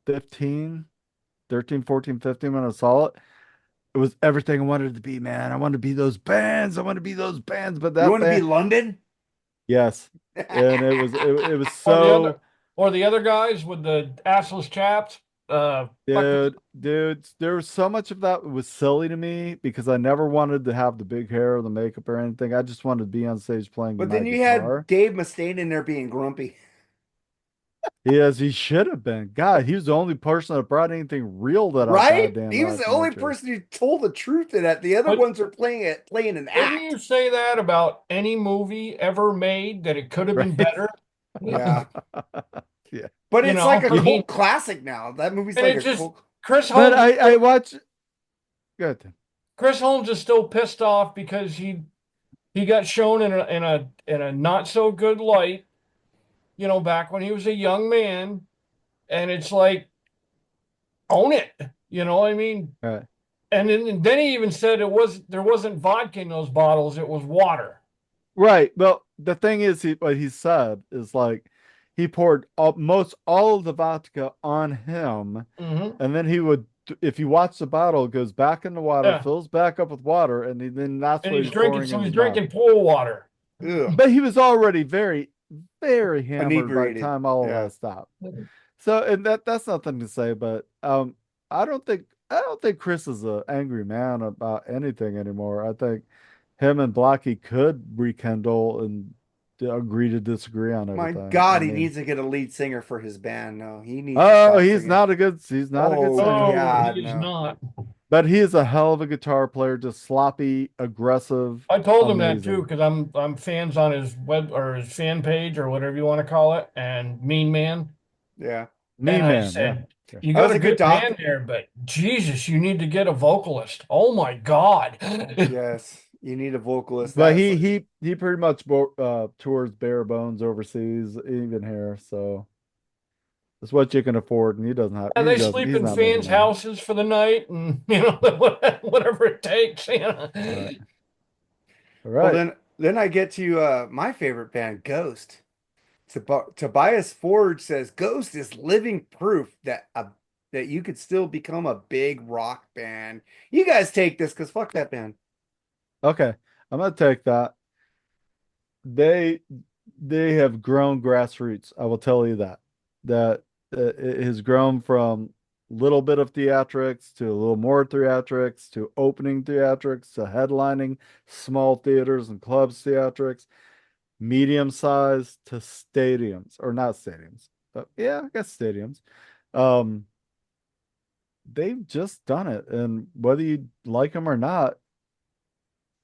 15, 13, 14, 15, when I saw it, it was everything I wanted it to be, man. I wanted to be those bands. I want to be those bands. But you that want to be band, London? yes. And it was Or the so other, or the other guys with the assless chaps. Fucking, dude, there was so much of that was silly to me because I never wanted to have the big hair or the makeup or anything. I just wanted to be on stage playing But my then you had guitar. Dave Mustaine in there being grumpy. He should have been. God, he was the only person that brought anything real to that Right? goddamn He was the only documentary. person who told the truth in that. The other but ones are playing an wouldn't act. you say that about any movie ever made that it could have been Right? better? Yeah. Yeah. But You it's know, like a I mean, cult classic now. That movie's and like it a just cult. Chris But Holmes. I watch. Good. Chris Holmes is still pissed off because he got shown in a not so good light. Back when he was a young man, and it's like own it. I mean, All right. and then he even said there wasn't vodka in those bottles; it was water. Right. Well, the thing is, what he said is like he poured most all of the vodka on him, Hmm. and then he would, if you watch the bottle, it goes back in the water, Yeah, fills back up with water, and then that's and what he's he's drinking, pouring so in he's his mouth. drinking pool water. Ugh. But he was already very, very hammered by the Inebriated. time all of Yeah. that stopped. So, and that's nothing to say, but I don't think I don't think Chris is an angry man about anything anymore. I think him and Blocky could rekindle and agree to disagree on My everything. I God, he mean, needs to get a lead singer for his band. No, he needs to oh, stop singing. he's not a good Oh singer, No, he God, is no. not. but he is a hell of a guitar player, just sloppy, aggressive, I told him that too amazing. because I'm fans on his web or his fan page or whatever you want to call it, and Mean Man. Yeah. Me And I man, yeah. said, Yeah. you That got was a a good good band doc. there, but Jesus, you need to get a vocalist. Oh my God. Yes. You need a vocalist. But That's he pretty much tours bare bones overseas, even here. So it's what you can afford, and he doesn't have. And they sleep He's in not making fans' money. houses for the night, and whatever it takes. All right, all well right. then I get to my favorite band, Ghost. Tobias Forge says Ghost is living proof that you could still become a big rock band. You guys take this because fuck that band. Okay, I'm gonna take that. They they have grown grassroots. I will tell you that it has grown from little bit of theatrics to a little more theatrics to opening theatrics to headlining small theaters and clubs theatrics, medium size to stadiums or not stadiums, but yeah, I guess stadiums. Um, they've just done it, and whether you like them or not,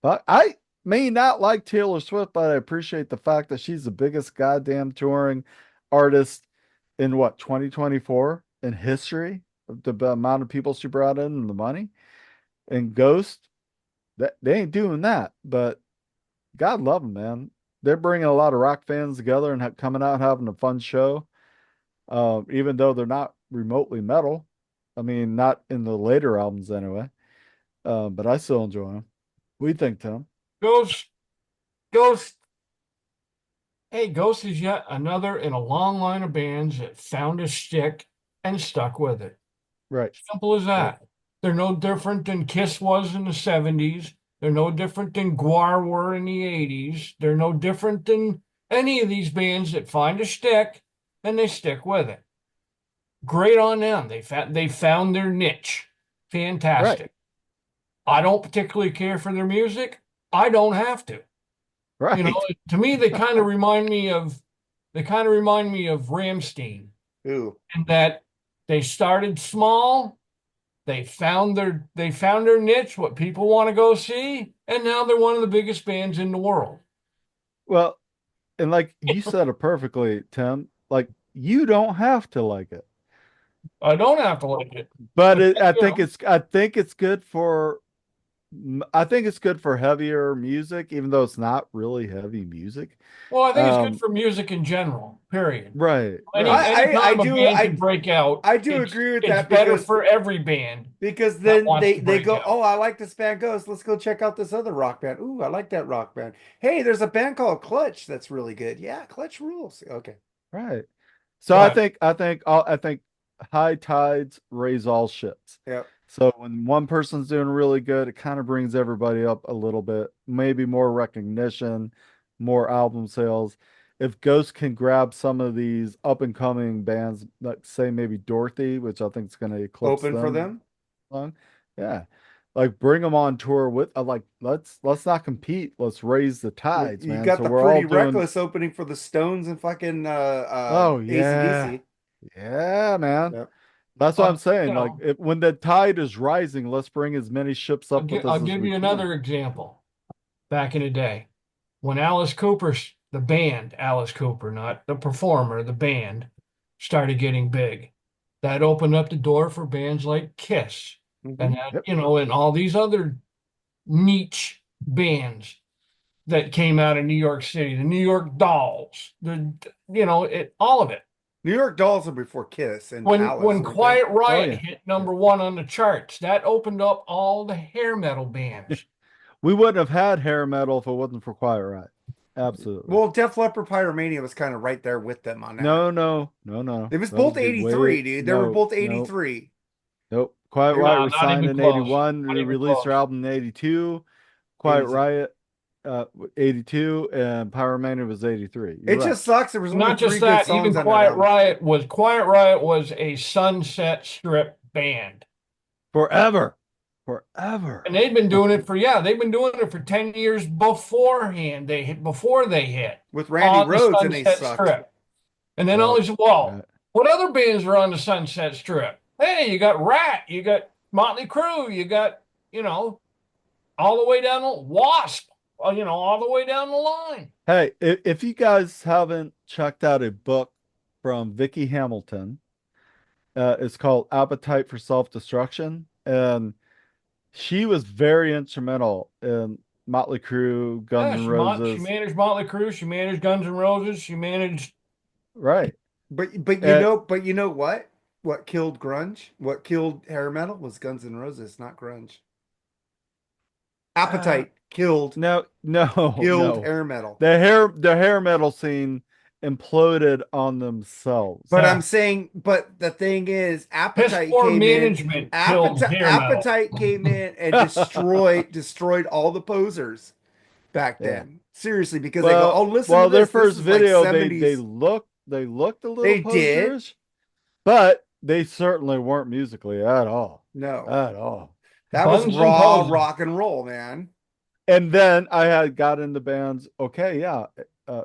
but I may not like Taylor Swift, but I appreciate the fact that she's the biggest goddamn touring artist in what 2024 in history. The amount of people she brought in and the money. And Ghost, that they ain't doing that. But God love them, man. They're bringing a lot of rock fans together and coming out and having a fun show. Even though they're not remotely metal. I mean, not in the later albums anyway. But I still enjoy them. What do you think, Tim? Ghost, Ghost. Hey, Ghost is yet another in a long line of bands that found a stick and stuck with it. Right. Simple as Right. that. They're no different than Kiss was in the 70s. They're no different than Gwar were in the 80s. They're no different than any of these bands that find a stick and they stick with it. Great on them. They found their niche. Right. Fantastic. I don't particularly care for their music. I don't have to. You know, Right. to me, they kind of remind me of Ramstein Ooh. in that they started small, they found their niche, what people want to go see, and now they're one of the biggest bands in the world. Well, and like you said it perfectly, Tim, like you don't have to like it. I don't have to like it, But but I think it's good for I think it's good for heavier music, even though it's not really heavy music. well, I think it's good Um, for music in general, period. right, Any right, I anytime a do band can break out, I do it's agree with it's that better because for every band that then wants to they break go, out. oh, I like this band Ghost. Let's go check out this other rock band. Ooh, I like that rock band. Hey, there's a band called Clutch that's really good. Yeah, Clutch rules. Okay. right. So But I think high tides raise all ships. Yeah. So when one person's doing really good, it kind of brings everybody up a little bit, maybe more recognition, more album sales. If Ghost can grab some of these up and coming bands, like say maybe Dorothy, which I think is going to eclipse Open for them them. long, yeah, like bring them on tour with like let's not compete, let's raise the Well, tides, you man. got So the we're all Pretty doing. Reckless opening for the Stones and fucking Oh yeah, AC/DC. yeah, man. Yep. That's what I'm saying. you Like know, when the tide is rising, let's bring as many ships I'll up give, with I'll us as give we you can. another example. Back in the day, when Alice Cooper's the band, Alice Cooper, not the performer, the band, started getting big, that opened up the door for bands like Kiss Hmm. and and all these other niche bands that came out of New York City, the New York Dolls, all of it. New York Dolls are before Kiss and When Alice, weren't they? Quiet Oh Riot yeah. hit Yeah. number one on the charts, that opened up all the hair metal bands. We wouldn't have had hair metal if it wasn't for Quiet Riot. Absolutely. Well, Def Leppard Pyromania was kind of right there with them on that. No, no, no, no. It was That both would be way 83, dude. They were no, both no, 83. nope. Quiet Riot No, was not signed even in close. 81. They Not even released their close. album in 82. Quiet 82. Riot 82 and Pyromania was 83. You're It right. just sucks. There was only Not three just good that, even songs on that album. Quiet Riot was a Sunset Strip band. Forever. Forever. And they've been doing it for, yeah, they've been doing it for 10 years beforehand. Before they hit With Randy on the Rhodes, and they Sunset sucked. Strip. And then Right. always, well, Right. what other bands are on the Sunset Strip? Hey, you got Rat, you got Motley Crue, you got, all the way down the W.A.S.P, all the way down the line. Hey, if you guys haven't checked out a book from Vicky Hamilton, it's called Appetite for Self-Destruction. And she was very instrumental in Motley Crue, Guns Yeah, N' she Roses. managed Motley Crue, she managed Guns N' Roses, she managed. Right. But And you know what? What killed grunge? What killed hair metal was Guns N' Roses, not grunge. uh, Appetite no, no, killed no. hair metal. The hair metal scene imploded on themselves. But I'm Yeah, saying, but the thing is, piss poor management killed hair metal. Appetite came in and destroyed all the posers back Yeah. then. Seriously, because they go, Well, oh, listen to well, their this. This first is like video, they 70s. looked a little They did. poserish, but they certainly weren't musically at all. No, At all. that was Guns and raw poses. rock and roll, man. And then I had got into bands. Okay, yeah,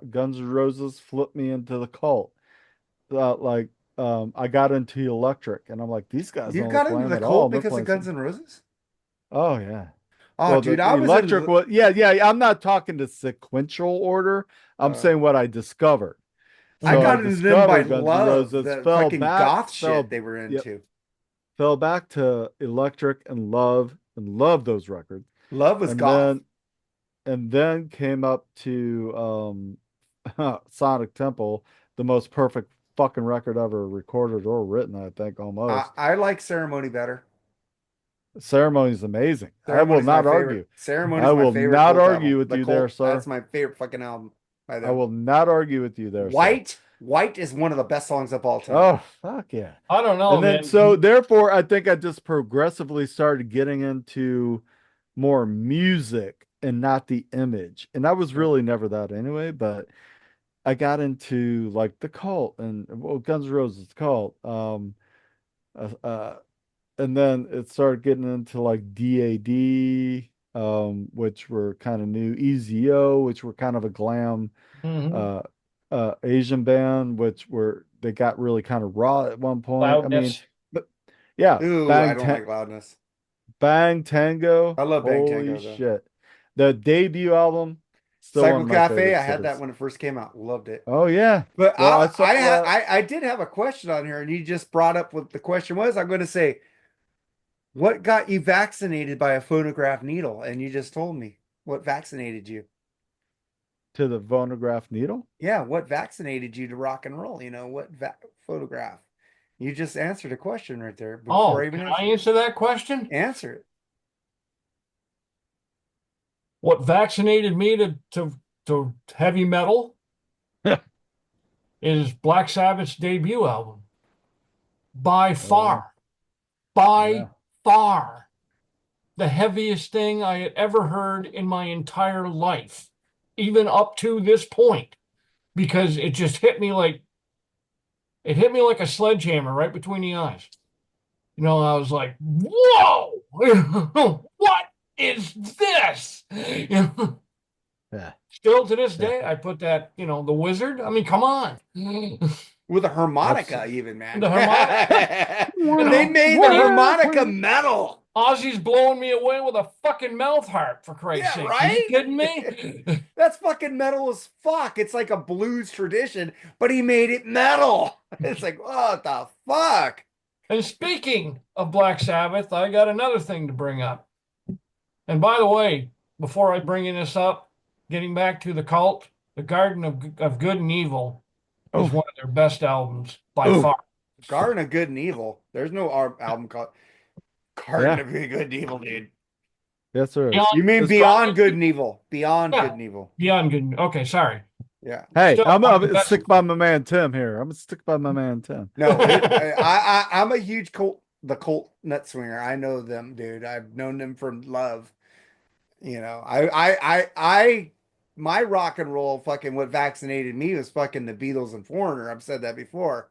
Guns N' Roses flipped me into the cult. Like, I got into Electric, and I'm like, these guys You don't look got into lame the at all. cult And they're because of playing Guns some. N' Roses? Oh yeah. Oh, Well, the dude, I was into Electric was, yeah, yeah. I'm not talking the sequential order. I'm uh, saying what I discovered. I So I Mhm. got into them by discovered Guns N' love, Roses, the fucking goth shit fell, they were yep, into. fell back to Electric and love those records. Love was And goth. then came up to Sonic Temple, the most perfect fucking record ever recorded or written, I think, almost. I like Ceremony better. Ceremony is amazing. I will Ceremony's my not favorite. argue. Ceremony's I my will favorite not cult argue album. with The you there, Cult, that's sir. my favorite fucking album by I them. will not argue with you there, sir. White is one of the best songs of all time. Oh, fuck yeah. I don't know, And then, man. so therefore, I think I just progressively started getting into more music and not the image. And I was Yeah. really never that anyway, but I got into like the cult and, well, Guns N' Roses cult. Uh, uh, and then it started getting into like DAD, which were kind of new, EZO, which were kind of a glam Mhm. uh Asian band, which were they got really kind of raw at one point. I mean, Loudness. but yeah, Ooh, I don't like loudness. Bang Tango. I love Bang Holy Tango though. shit. The debut album, still one Psycho of my Cafe, I favorites to had that this. when it first came out. Loved it. Oh yeah. But Well, I saw that. I did have a question on here, and you just brought up what the question was. I'm going to say, what got you vaccinated by a phonograph needle? And you just told me what vaccinated you. To the phonograph needle. Yeah, what vaccinated you to rock and roll? Photograph? You just answered a question right there before I Oh, even can I answered. answer that question? Answer it. What vaccinated me to heavy metal is Black Sabbath's debut album. By Oh yeah. far, by Yeah. far, the heaviest thing I had ever heard in my entire life, even up to this point, because it just hit me like a sledgehammer right between the eyes. I was like, whoa, what is this? Yeah. Still to this Yeah. day, I put that, the wizard. I mean, come on. With a harmonica, Absolutely. even, man. The harmonica, They made the harmonica What? metal. Ozzy's blowing me away with a fucking mouth harp, for Christ's Yeah, sake. Are you right? kidding me? That's fucking metal as fuck. It's like a blues tradition, but he made it metal. It's like, what the fuck? And speaking of Black Sabbath, I got another thing to bring up. And by the way, before I bring this up, getting back to the cult, The Garden of Good and Evil is Oh, one of their best albums by Ooh, far. Garden of Good and Evil. There's no album called Garden yeah. of Good and Evil, dude. Yes, there is. Beyond, You mean It's called. Beyond Good and Evil? Beyond Good yeah, and Evil. Beyond Good. Okay, sorry. Yeah. Hey, Still I'm one of the gonna best. stick by my man Tim here. I'm gonna stick by my man Tim. No, I'm a huge cult nut swinger. I know them, dude. I've known them from love. My rock and roll fucking what vaccinated me was fucking the Beatles and Foreigner. I've said that before.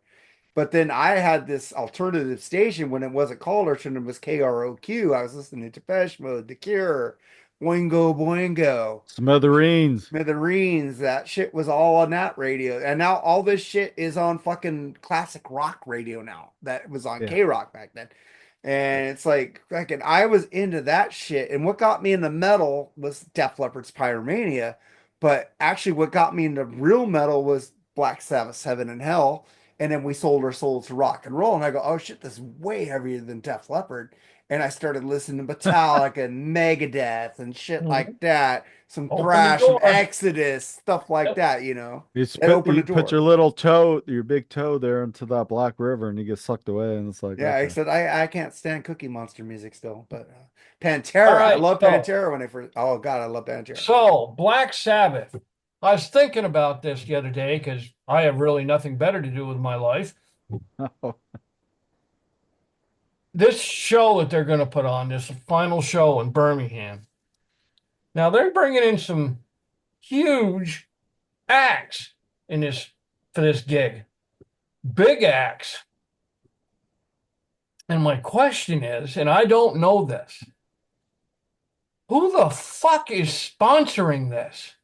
But then I had this alternative station when it wasn't called alternative, it was KROQ. I was listening to Depeche Mode, The Cure, Boingo Boingo. Smithereens. Smithereens, that shit was all on that radio. And now all this shit is on fucking classic rock radio now. That was on Yeah. K Rock back then. And it's like fucking I was into that shit. And what got me into metal was Def Leppard's Pyromania. But actually what got me into real metal was Black Sabbath's Heaven and Hell. And then we sold our souls to rock and roll. And I go, oh shit, this is way heavier than Def Leppard. And I started listening to Metallica and Megadeth and shit like Mhm. that, some Open the thrash, some door. Exodus, stuff like Yep. that, you know. You That spit, opened the you put your door. little toe, your big toe there into that black river, and you get sucked away, and it's like, Yeah, okay. except I can't stand Cookie Monster music still, but All Pantera, I right. love So, Pantera when I first. Oh God, I love Pantera. Black Sabbath. I was thinking about this the other day because I have really nothing better to do with my life. This show that they're going to put on, this final show in Birmingham. Now they're bringing in some huge acts in this for this gig, big acts. And my question is, and I don't know this, who the fuck is sponsoring this?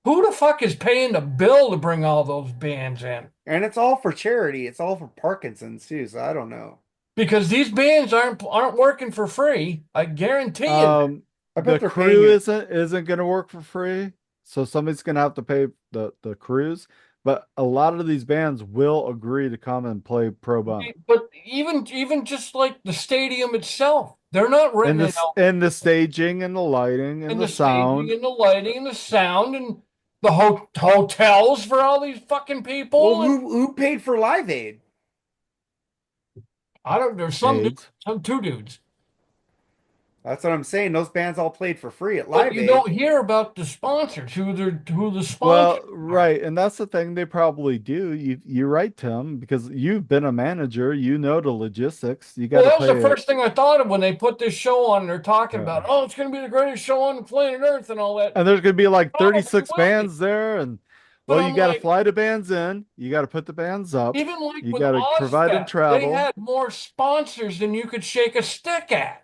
Who the fuck is paying the bill to bring all those bands in? And it's all for charity. It's all for Parkinson's too, so I don't know. Because these bands aren't working for free. I guarantee you that. Um, I bet the they're paying crew you. isn't gonna work for free, so somebody's gonna have to pay the crews. But a lot of these bands will agree to come and play pro bono. But even just like the stadium itself, they're not And renting it this out and the staging and the lighting and in the the staging sound. and the lighting and the sound and the hotels for all these fucking Well, people. And who paid for Live Aid? I don't. There's some dudes, AIDS. some two dudes, That's what I'm saying. Those bands all played for free at but Live you Aid. don't hear about the sponsors, who the sponsors Well, are. right, and that's the thing they probably do. You're right, Tim, because you've been a manager, you know the logistics. You got Well, to that was the pay it. first thing I thought of when they put this show on. They're talking Uh, about, oh, it's going to be the greatest show on the planet Earth and all that. and there's gonna be like Probably 36 will be. bands there, and But well, you I'm got to like, fly the bands in, you got to put the bands up, even like you with got to provide them Ozfest, they travel. had more sponsors than you could shake a stick at.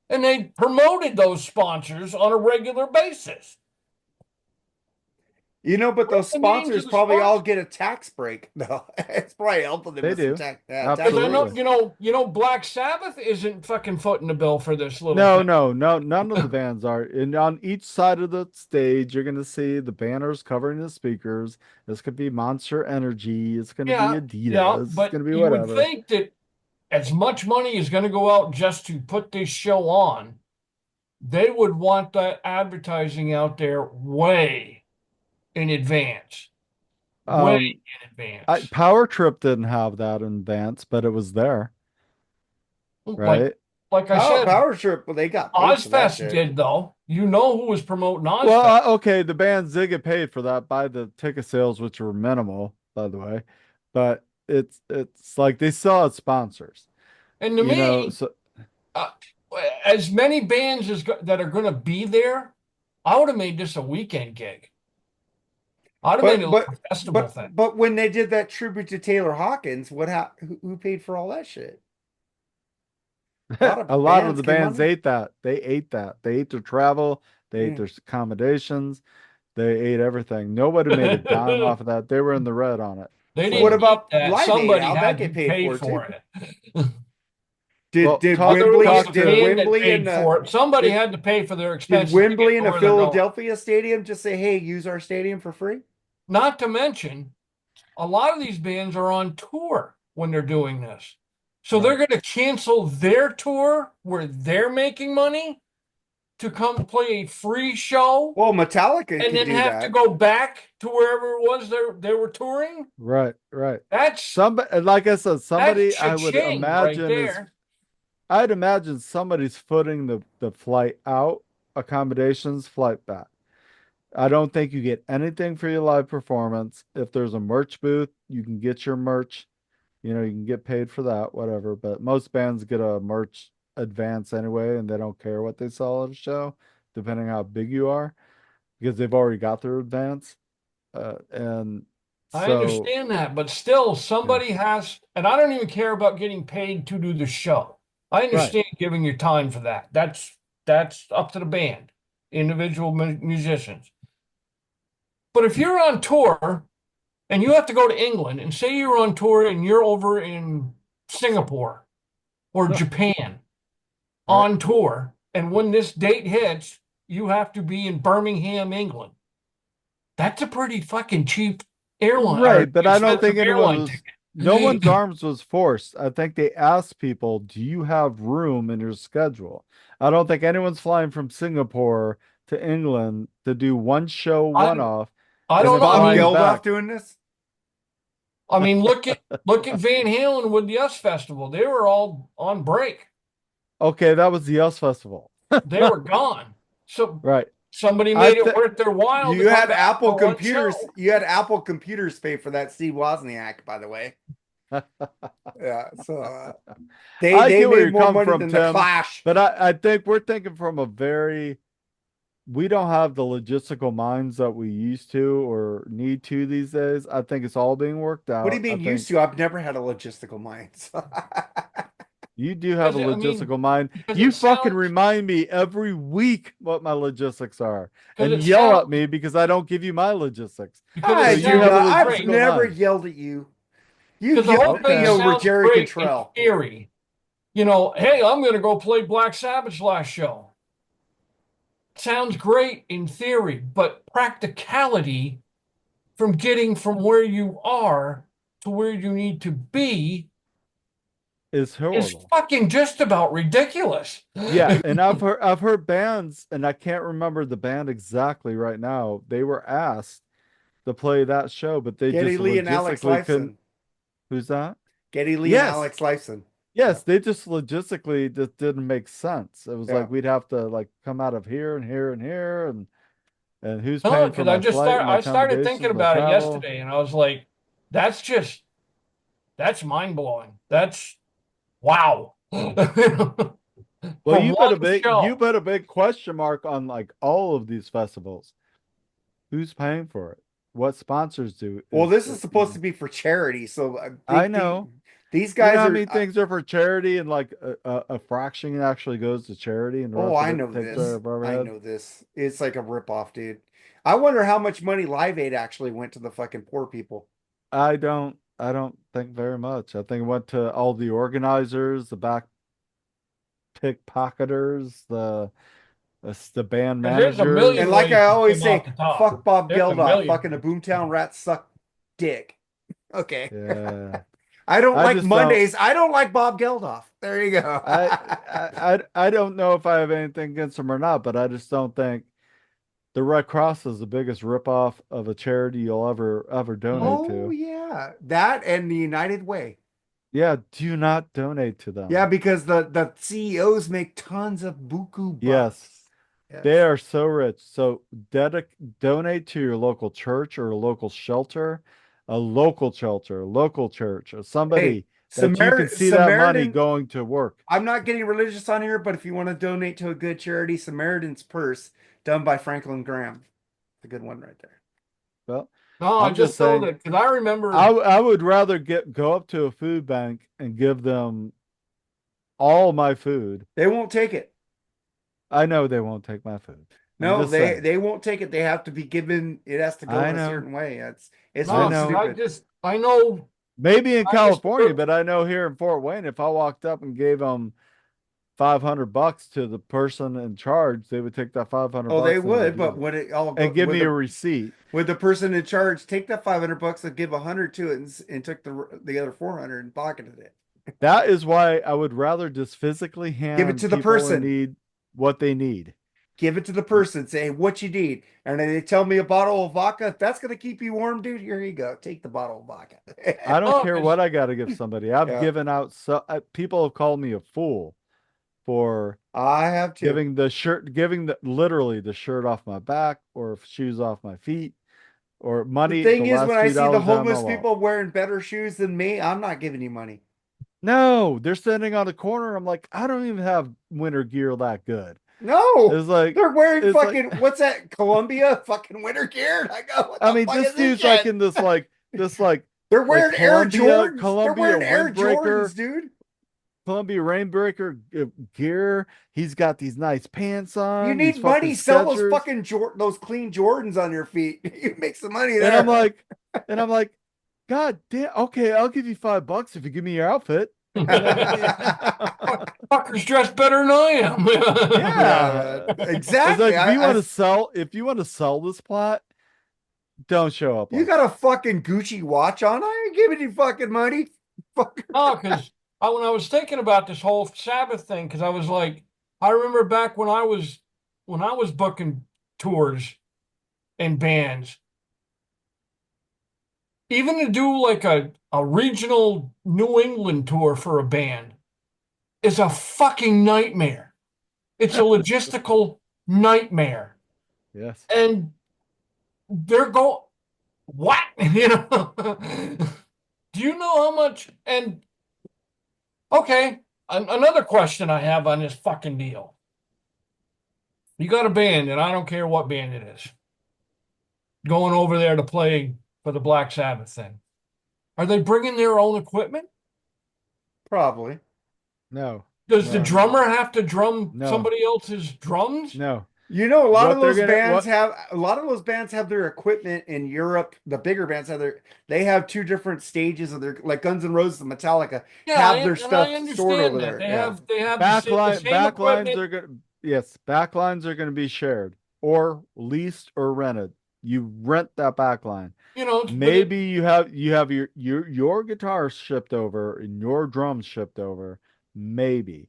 And they promoted those sponsors on a regular basis. You know, but What are those the names of sponsors the probably all sponsors? get a tax break. No, it's probably helping them They with some do, tax Because I know, breaks. absolutely. Black Sabbath isn't fucking footing the bill for this little No, thing. no, no, none of the bands are. And on each side of the stage, you're gonna see the banners covering the speakers. This could be Monster Energy. It's gonna be Yeah, yeah, Adidas. It's but gonna be you would whatever. think that as much money is going to go out just to put this show on, they would want that advertising out there way in advance. Way Um, in advance. Power Trip didn't have that in advance, but it was there, Like right? like I said, Power Trip, well, they got paid for that Ozfest shit. did though. You know who was promoting Well, Ozfest. okay, the bands did get paid for that by the ticket sales, which were minimal, by the way. But it's like they still had sponsors, And to you know. me, So uh, as many bands that are going to be there, I would have made this a weekend gig. I'd have made it But like but a festival but thing. but when they did that tribute to Taylor Hawkins, who paid for all that shit? A lot a of lot of bands the came bands on. ate that. They ate that. They ate their travel. They ate Yeah. their accommodations. They ate everything. Nobody made a dime off of that. They were in the red on it. They So what didn't So, eat about that. Live Aid? Somebody How'd that had get to paid pay for too? for it. Did well, did talk There would be Wembley a talk did to band that Wembley paid and for it. Somebody did had to pay for their did expenses to get Wembley to and the where they're going. Philadelphia Stadium just say, "Hey, use our stadium for free"? Not to mention, a lot of these bands are on tour when they're doing this. So they're right. going to cancel their tour where they're making money to come play a free show Well, Metallica and could then do have to that. go back to wherever it was they were touring. Right, right. That's Somebody, like I said, that's somebody I would cha-ching right imagine is, there. I'd imagine somebody's footing the flight out, accommodations, flight back. I don't think you get anything for your live performance. If there's a merch booth, you can get your merch. You know, you can get paid for that, whatever. But most bands get a merch advance anyway, and they don't care what they sell at a show, depending how big you are, because they've already got their advance. And I So understand that, but still yeah, somebody has, and I don't even care about getting paid to do the show. I right. understand giving your time for that. That's up to the band, individual musicians. But if you're on tour and you have to go to England, and say you're on tour and you're over in Singapore or Japan Right. on tour, and when this date hits, you have to be in Birmingham, England. That's a pretty fucking cheap airline or Right, but I don't expensive think anyone airline was, no ticket. one's arms was forced. I think they asked people, do you have room in your schedule? I don't think anyone's flying from Singapore to England to do one show, one I off, I and don't then know. I Bob flying mean, Geldof back. doing this? look at Van Halen with the US Festival. They were all on break. Okay, that was the US Festival. They were gone. So Right. somebody I made it think worth their while to You come had back Apple for one computers. show. You had Apple computers pay for that Steve Wozniak, by the way. Yeah, so they I they get where made you're more coming money from, than the Tim, Clash. but I think we're thinking from a very, we don't have the logistical minds that we used to or need to these days. I think it's all being worked What do you out. I mean think used to? I've never had a logistical mind. So. you do have a Because I mean, logistical mind. because You it fucking sounds remind me every week what my logistics are because and it yell at sounds me because I don't give you my logistics. because it I So you do have a sounds not. I've great. logistical never mind. yelled at you. You've Because the yelled whole at thing me Okay. over sounds Jerry great in Cantrell. theory. You know, hey, I'm going to go play Black Sabbath's last show. Sounds great in theory, but practicality from getting from where you are to where you need to be It's is horrible. fucking just about ridiculous. Yeah, and I've heard bands, and I can't remember the band exactly right now. They were asked to play that show, but they Geddy just Lee and Alex logistically couldn't. Lifeson. Who's that? Geddy Lee and Yes, Alex Lifeson. Yeah, yes, they just logistically just didn't make sense. It was yeah. like we'd have to like come out of here and here and here, and who's No, paying for because I my just flight, started my I started thinking accommodations, my about it travel? yesterday and I was like, that's just that's mind blowing. That's wow. Well, For one you show. put a big question mark on like all of these festivals. Who's paying for it? What sponsors do Well, is this is supposed to be for charity, so I I think know. these You know guys how are. many things are for charity and like a fraction actually goes to charity and the Oh, rest of I it know takes care this. of I overhead? know this. It's like a ripoff, dude. I wonder how much money Live Aid actually went to the fucking poor people. I don't think very much. I think it went to all the organizers, the back pickpocketers, the band Because there's a managers. And million like ways I to always skim off say, the top. fuck Bob There's a Geldof. million Fucking a ways. boomtown rat suck dick. Okay. Yeah. I don't I like just don't Mondays. I don't like Bob Geldof. There you go. I don't know if I have anything against them or not, but I just don't think the Red Cross is the biggest ripoff of a charity you'll ever donate Oh to. yeah, that and the United Way. Yeah, do not donate to Yeah, them. because the CEOs make tons of buku Yes, bucks. they Yes. are so rich. So donate to your local church or a local shelter, a local church, or Hey, somebody that you can see that money Samaritan. going to work. I'm not getting religious on here, but if you want to donate to a good charity, Samaritan's Purse, done by Franklin Graham. It's a good one right there. Well, No, I I'm just just know saying, that because I remember I would rather go up to a food bank and give them all my food. They won't take it. I know they won't take my food. I'm No, just they saying. they won't take it. They have to be given. It has to go I in a know. certain way. It's I no, real because know. stupid. I know Maybe in I just California, but I know here in Fort Wayne, if I walked up and gave them $500 to the person in charge, they would take that 500 Oh, they bucks would, but when it all go and give with me a receipt. the person in charge take that $500 and give 100 to it and took the other 400 and pocketed it. That is why I would rather just physically Give it hand to the people in person. need what they need. Give it to the person. Say what you need, and then they tell me a bottle of vodka. If that's gonna keep you warm, dude, here you go. Take the bottle of vodka. I don't no, care what I got to give somebody. I've Yeah, given out so people have called me a fool for I have too. giving the literally the shirt off my back or shoes off my feet or The money the thing is, when last I few see the dollars out of my homeless wallet. people wearing better shoes than me, I'm not giving you money. No, they're standing on the corner. I'm like, I don't even have winter gear that good. No, It's like, they're wearing it's like, fucking what's that? Columbia fucking winter gear. And I go, what I the mean, fuck this is this dude's like shit? in this like this like They're wearing Air Columbia Jordans. They're wearing Air windbreaker, Jordans, dude. Columbia rainbreaker gear. He's got these nice pants You on, these need fucking money. Sell those Skechers. fucking those clean Jordans on your feet. You make some money And I'm there. like, and I'm like, God damn, okay, I'll give you $5 if you give me your outfit. You know what I mean? Fuckers dressed better than I am. Yeah, Yeah. It's exactly. like if you want to sell this plot, don't show up You like got a that. fucking Gucci watch on. I ain't giving you fucking money. Fucker. No, because when I was thinking about this whole Sabbath thing, because I was like, I remember back when I was booking tours and bands, even to do like a regional New England tour for a band is a fucking nightmare. It's a logistical nightmare. Yes. And they're going, what? You know? Do you know how much? And okay, another question I have on this fucking deal. You got a band, and I don't care what band it is, going over there to play for the Black Sabbath thing. Are they bringing their own equipment? Probably. No. Does the No. drummer have to drum No. somebody else's drums? No. You know, What they're gonna what a lot of those bands have their equipment in Europe. The bigger bands they have two different stages of their, like Guns N' Roses and Metallica Yeah, have their and I stuff stored over understand that there. Yeah. they have the same backlines equipment. are gonna yes, backlines are gonna be shared or leased or rented. You rent that backline. You know, but Maybe you have your guitar shipped over and your drums shipped over. Maybe.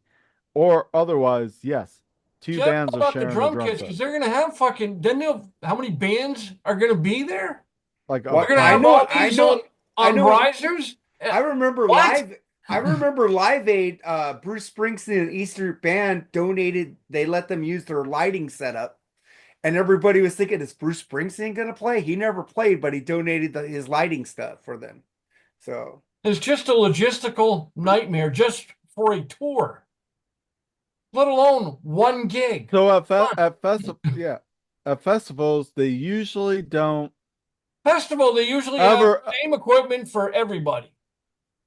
Or otherwise, yes. Two see, I don't bands know are about the sharing a drum drum kits set. because they're gonna have fucking. Then they'll how many bands are gonna be there? Like a Well, They're gonna I have know, all these I on know. risers. I remember What? live. I remember Live Aid. Bruce Springsteen and Easter Band donated. They let them use their lighting setup, and everybody was thinking, "Is Bruce Springsteen going to play?" He never played, but he donated his lighting stuff for them. So It's just a logistical nightmare just for a tour, let alone one gig. so Come on. at festivals they usually don't Festival, they usually have ever the same equipment for everybody.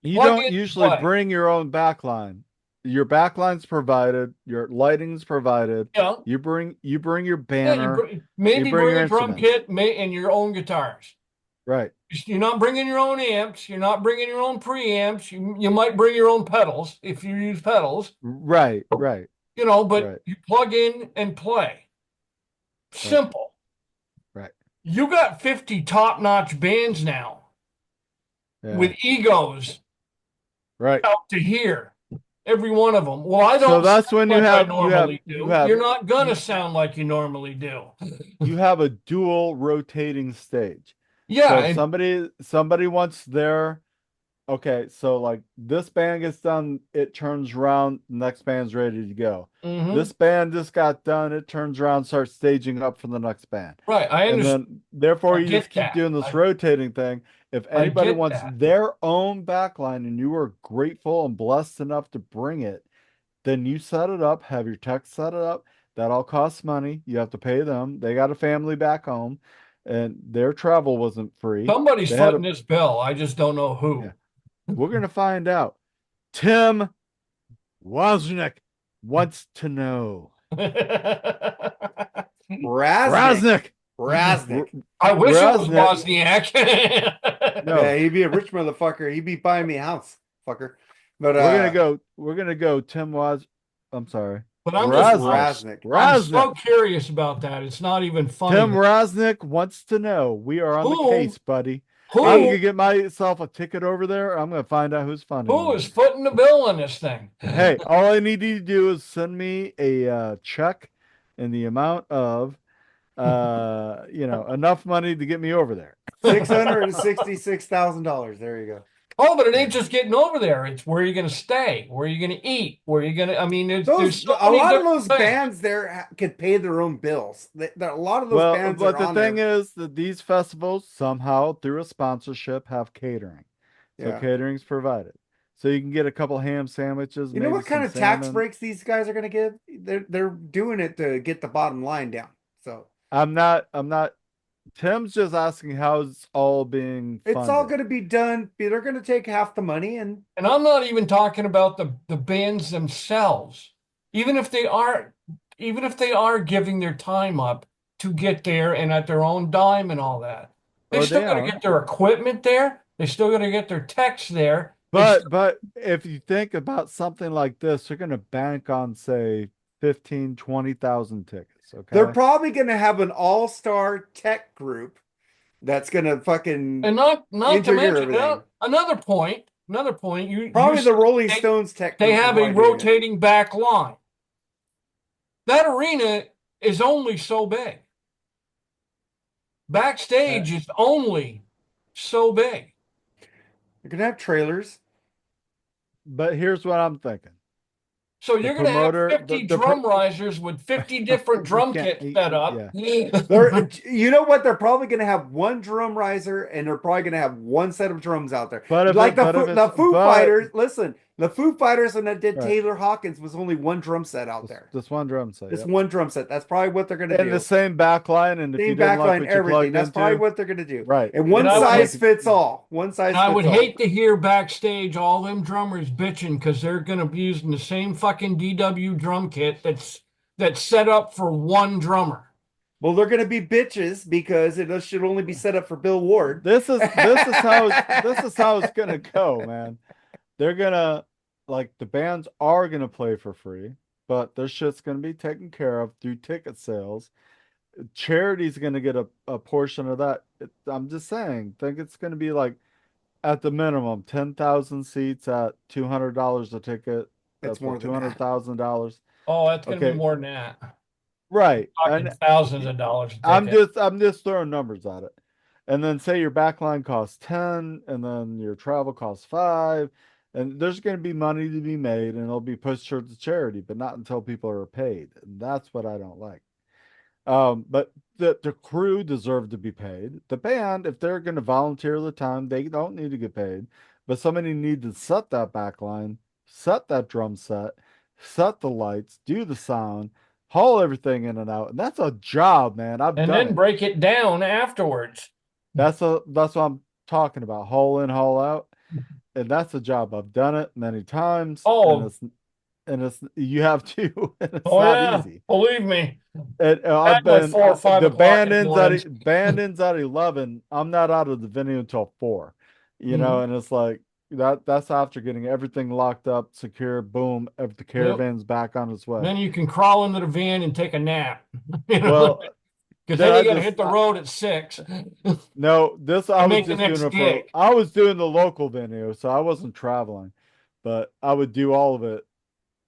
you Plug don't in, usually play. bring your own backline. Your backline's provided, your lighting's provided. You know, You bring your yeah, banner, you maybe bring bring your a drum instruments. kit and your own guitars. Right. You're not bringing your own amps. You're not bringing your own preamps. You might bring your own pedals if you use pedals, Right, right, you know, but right, you plug in and play. right, Simple. right. You got 50 top-notch bands now Yeah. with egos Right. out to here. Every one of them. Well, I So don't sound that's when you like I have you have normally you do. You're have not gonna you sound like you normally do. you have a dual rotating stage. Yeah, So if and somebody wants their okay, so like this band gets done, it turns around, next band's ready to go. mhm. This band just got done, it turns around, starts staging up for the next band. Right. I And understand. then therefore I you just get keep that. doing this rotating thing. If I anybody get wants that. their own backline and you are grateful and blessed enough to bring it, then you set it up, have your tech set it up. That all costs money. You have to pay them. They got a family back home and their travel wasn't free. Somebody's They had footing a this bill. I just don't know yeah. who. We're gonna find out. Tim Wozniak wants to know. Raznick, Raznick. Raznick. I wish it was Raznick. Wozniak. Yeah, No, he'd be a rich motherfucker. He'd be buying me a house, fucker. But we're gonna go Tim Woz. I'm sorry. But Raznick. Raznick. I'm Raznick. so curious about that. It's not even Tim funny. Raznick wants to know. We are on the Who case, buddy. I'm who gonna get myself a ticket over there. I'm gonna find out who's funding who it. is footing the bill on this thing? Hey, all I need you to do is send me a check in the amount of enough money to get me over there. $666,000. There you go. Oh, but it ain't just getting over there. It's where you're going to stay, where you're going to eat, where you're going to. I mean, there's so A many lot of different those things. bands there could pay their own bills. A lot of those Well, bands but are the on thing there. is that these festivals somehow through a sponsorship have catering. So Yeah. catering's provided. So you can get a couple ham sandwiches, You know maybe what kind some of tax salmon. breaks these guys are going to give? They're doing it to get the bottom line down. So I'm not Tim's just asking how it's all being It's all funded. going to be done. They're going to take half the money and And I'm not even talking about the bands themselves. Even if they are, even if they are giving their time up to get there and at their own dime and all that, they Or still they got to are. get their equipment there. They still got to get their techs there. But if you think about something like this, you're going to bank on, say, 15, 20,000 tickets, they're okay? probably going to have an all-star tech group that's going to fucking And not to engineer mention everything. another point. You Probably the said Rolling they, Stones tech they group is have a probably doing it. rotating back line. That arena is only so big. Uh, Backstage is only so big. They're going to have trailers. but here's what I'm thinking. So The you're going to have promoter, 50 drum risers with 50 different you drum can't, kits set up. yeah. You know what? They're probably going to have one drum riser, and they're probably going to have one set of drums out there. Like But if it's, the Foo but Fighters. Listen, the Foo Fighters when they did right, Taylor Hawkins was only one drum set out there. this one drum set, Just yep. one drum set. That's probably what they're going to And the do. same back line, and if you Same didn't like backline, what you everything. plugged That's probably into, what they're going to do. right, And And one I would size hate, fits all. One and size I fits would all. hate to hear backstage all them drummers bitching because they're going to be using the same fucking DW drum kit that's set up for one drummer. Well, they're going to be bitches because it should only be set up for Bill Ward. this is how it's gonna go, man. They're gonna like the bands are gonna play for free, but their shit's gonna be taken care of through ticket sales. Charity's gonna get a portion of that. I'm just saying, think it's gonna be like at the minimum 10,000 seats at $200 a ticket. It's That's what more than that. $200,000. Oh, that's going to be Okay, more than that. right. Talking And thousands of dollars a ticket. I'm just throwing numbers at it. And then say your backline costs 10 and then your travel costs 5 and there's going to be money to be made and it'll be pushed towards charity, but not until people are paid. And that's what I don't like. But the crew deserve to be paid. The band, if they're going to volunteer the time, they don't need to get paid. But somebody needs to set that back line, set that drum set, set the lights, do the sound, haul everything in and out. And that's a job, man. I've And done then it. break it down afterwards. That's what I'm talking about. Haul in, haul out. And that's a job. I've done it many times, Oh, and it's you have to, and it's oh not yeah. easy. Believe me. And At I've like been 4 or 5 the o'clock in the morning. band ends at 11. I'm not out of the venue until 4. Mhm. And it's like that's after getting everything locked up, secure, boom, the Yep. caravan's back on its way. Then you can crawl into the van and take a nap. Well, Because then then I you got to just hit the road at 6 no, this I and was make the just doing next it for gig. I was doing the local venue, so I wasn't traveling, but I would do all of it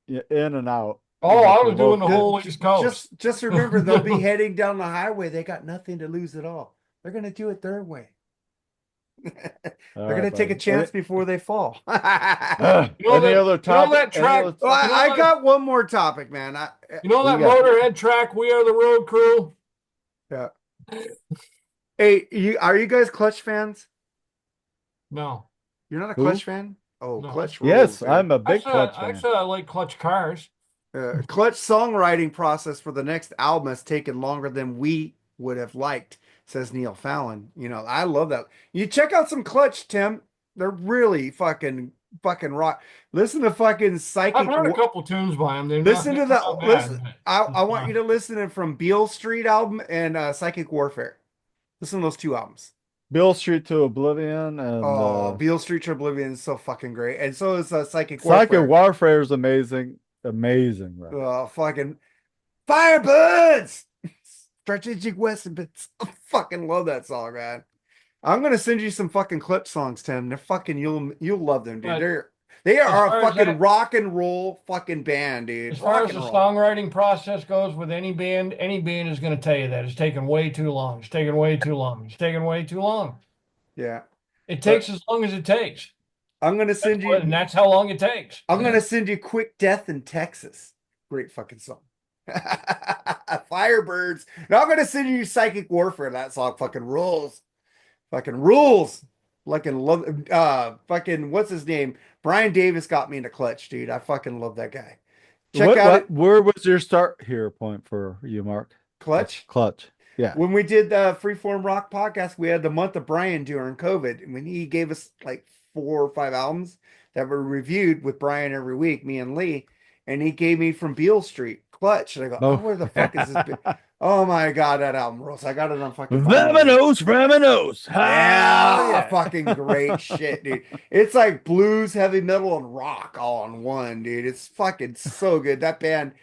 in and out, Oh, I for was doing the local. whole East Coast. Just remember, they'll be heading down the highway. They got nothing to lose at all. They're going to do it their way. All They're going right, to take a buddy. chance before they fall. Any other You know topic? that Any track, other? Well, you know I that, got one more topic, man. you know What you that got? Motorhead track, We Are the Road Crew? Yeah. Hey, are you guys Clutch fans? No, You're not a Who? Clutch fan? Oh, no. Clutch rules, Yes, dude. I'm a big Clutch fan. Actually, I like Clutch Cars. Clutch songwriting process for the next album has taken longer than we would have liked, says Neil Fallon. I love that. You check out some Clutch, Tim. They're really fucking rock. Listen to fucking I've Psychic. heard a couple tunes by him. Listen They're to the not listen. bad. I want you to listen to from Beale Street album and Psychic Warfare. Listen to those two albums. Bill Street to Oblivion and Oh, Beale Street to Oblivion is so fucking great, and so is Psychic Psychic Warfare. Warfare is amazing, amazing record. Oh, fucking Firebirds, Strategic Weapons. I fucking love that song, man. I'm gonna send you some fucking Clutch songs, Tim. They're fucking you'll love them, dude. But They as are a far as fucking that, rock and roll fucking band, dude. as far Rock as and the roll. songwriting process goes with any band is going to tell you that it's taking way too long. It's taking way too long. It's taking way too long. Yeah, It takes but as long as it takes. I'm gonna send And you. that's how long it takes. I'm gonna send you "Quick Death in Texas." Great fucking song. Firebirds. Now I'm gonna send you "Psychic Warfare." That song fucking rules. Fucking rules. Fucking love. Fucking what's his name? Brian Davis got me into Clutch, dude. I fucking love that guy. Check out it. Where was your start here point for you, Mark? Clutch. Clutch. Yeah. When we did the Freeform Rock podcast, we had the month of Brian during COVID. And when he gave us like 4 or 5 albums that were reviewed with Brian every week, me and Lee, and he gave me From Beale Street, Clutch. And I go, oh, Oh. where the fuck is this? Oh my God, that album rules. I got it on fucking vinyl. Vamonos, Vamonos. Hell Yeah, yeah. fucking great shit, dude. It's like blues, heavy metal, and rock all in one, dude. It's fucking so good. That band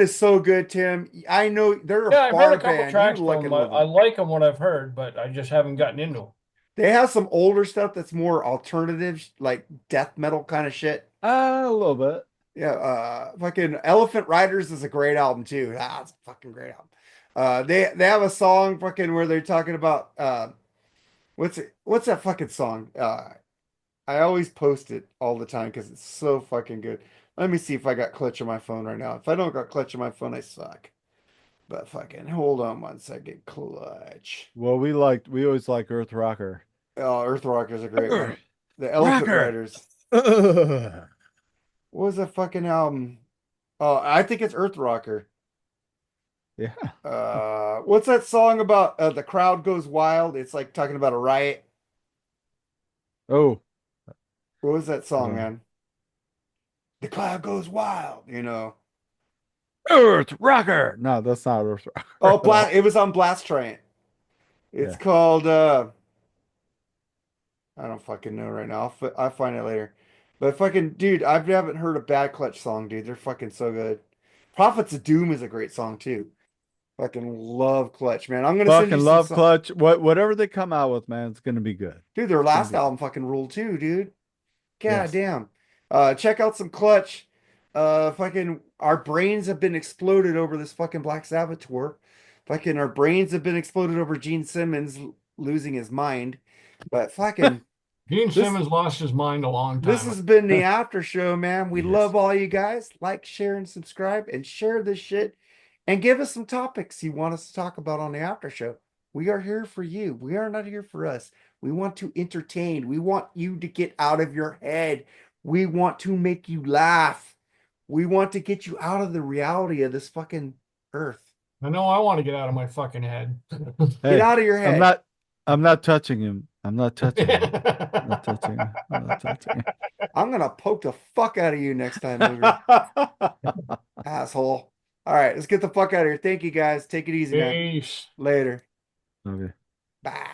is so good, Tim. I know they're a Yeah, I've heard bar a couple band. You tracks look from them. and love I them. like them what I've heard, but I just haven't gotten into them. They have some older stuff that's more alternative, like death metal kind of shit. A little bit. Yeah, fucking Elephant Riders is a great album too. Ah, it's a fucking great album. They have a song fucking where they're talking about what's that fucking song? I always post it all the time because it's so fucking good. Let me see if I got Clutch on my phone right now. If I don't got Clutch on my phone, I suck. But fucking hold on one second. Clutch. Well, we always like Earth Rocker. Oh, Earth Rocker is a great one. Earth The Elephant Rocker. Riders. Ugh. What was that fucking album? Oh, I think it's Earth Rocker. Yeah. What's that song about? The crowd goes wild. It's like talking about a riot. Oh. What was that song, Uh, man? The crowd goes wild, Earth Rocker. No, that's not Earth Rocker Oh, at all. It was on Blast Train. It's Yeah. called I don't fucking know right now. I'll find it later. But fucking dude, I haven't heard a bad Clutch song, dude. They're fucking so good. Prophets of Doom is a great song too. Fucking love Clutch, man. I'm gonna send you Fucking some love song. Clutch. Whatever they come out with, man, it's gonna be good. Dude, their It's gonna last be good. album fucking ruled too, dude. God Yes. damn. Check out some Clutch. Fucking our brains have been exploded over this fucking Black Sabbath tour. Fucking our brains have been exploded over Gene Simmons losing his mind. But fucking Gene this Simmons lost his mind a long this time has ago. been the after show, man. We Yes. love all you guys. Like, share, and subscribe, and share this shit. And give us some topics you want us to talk about on the after show. We are here for you. We are not here for us. We want to entertain. We want you to get out of your head. We want to make you laugh. We want to get you out of the reality of this fucking earth. I know I want to get out of my fucking head. Get Hey, out of your I'm head. not I'm not touching him. I'm not touching him. I'm not touching him. I'm not touching I'm gonna poke the fuck out of you next time, Luger. him. Asshole. All right, let's get the fuck out of here. Thank you guys. Take it easy, man. Peace. Later. Okay. Bye.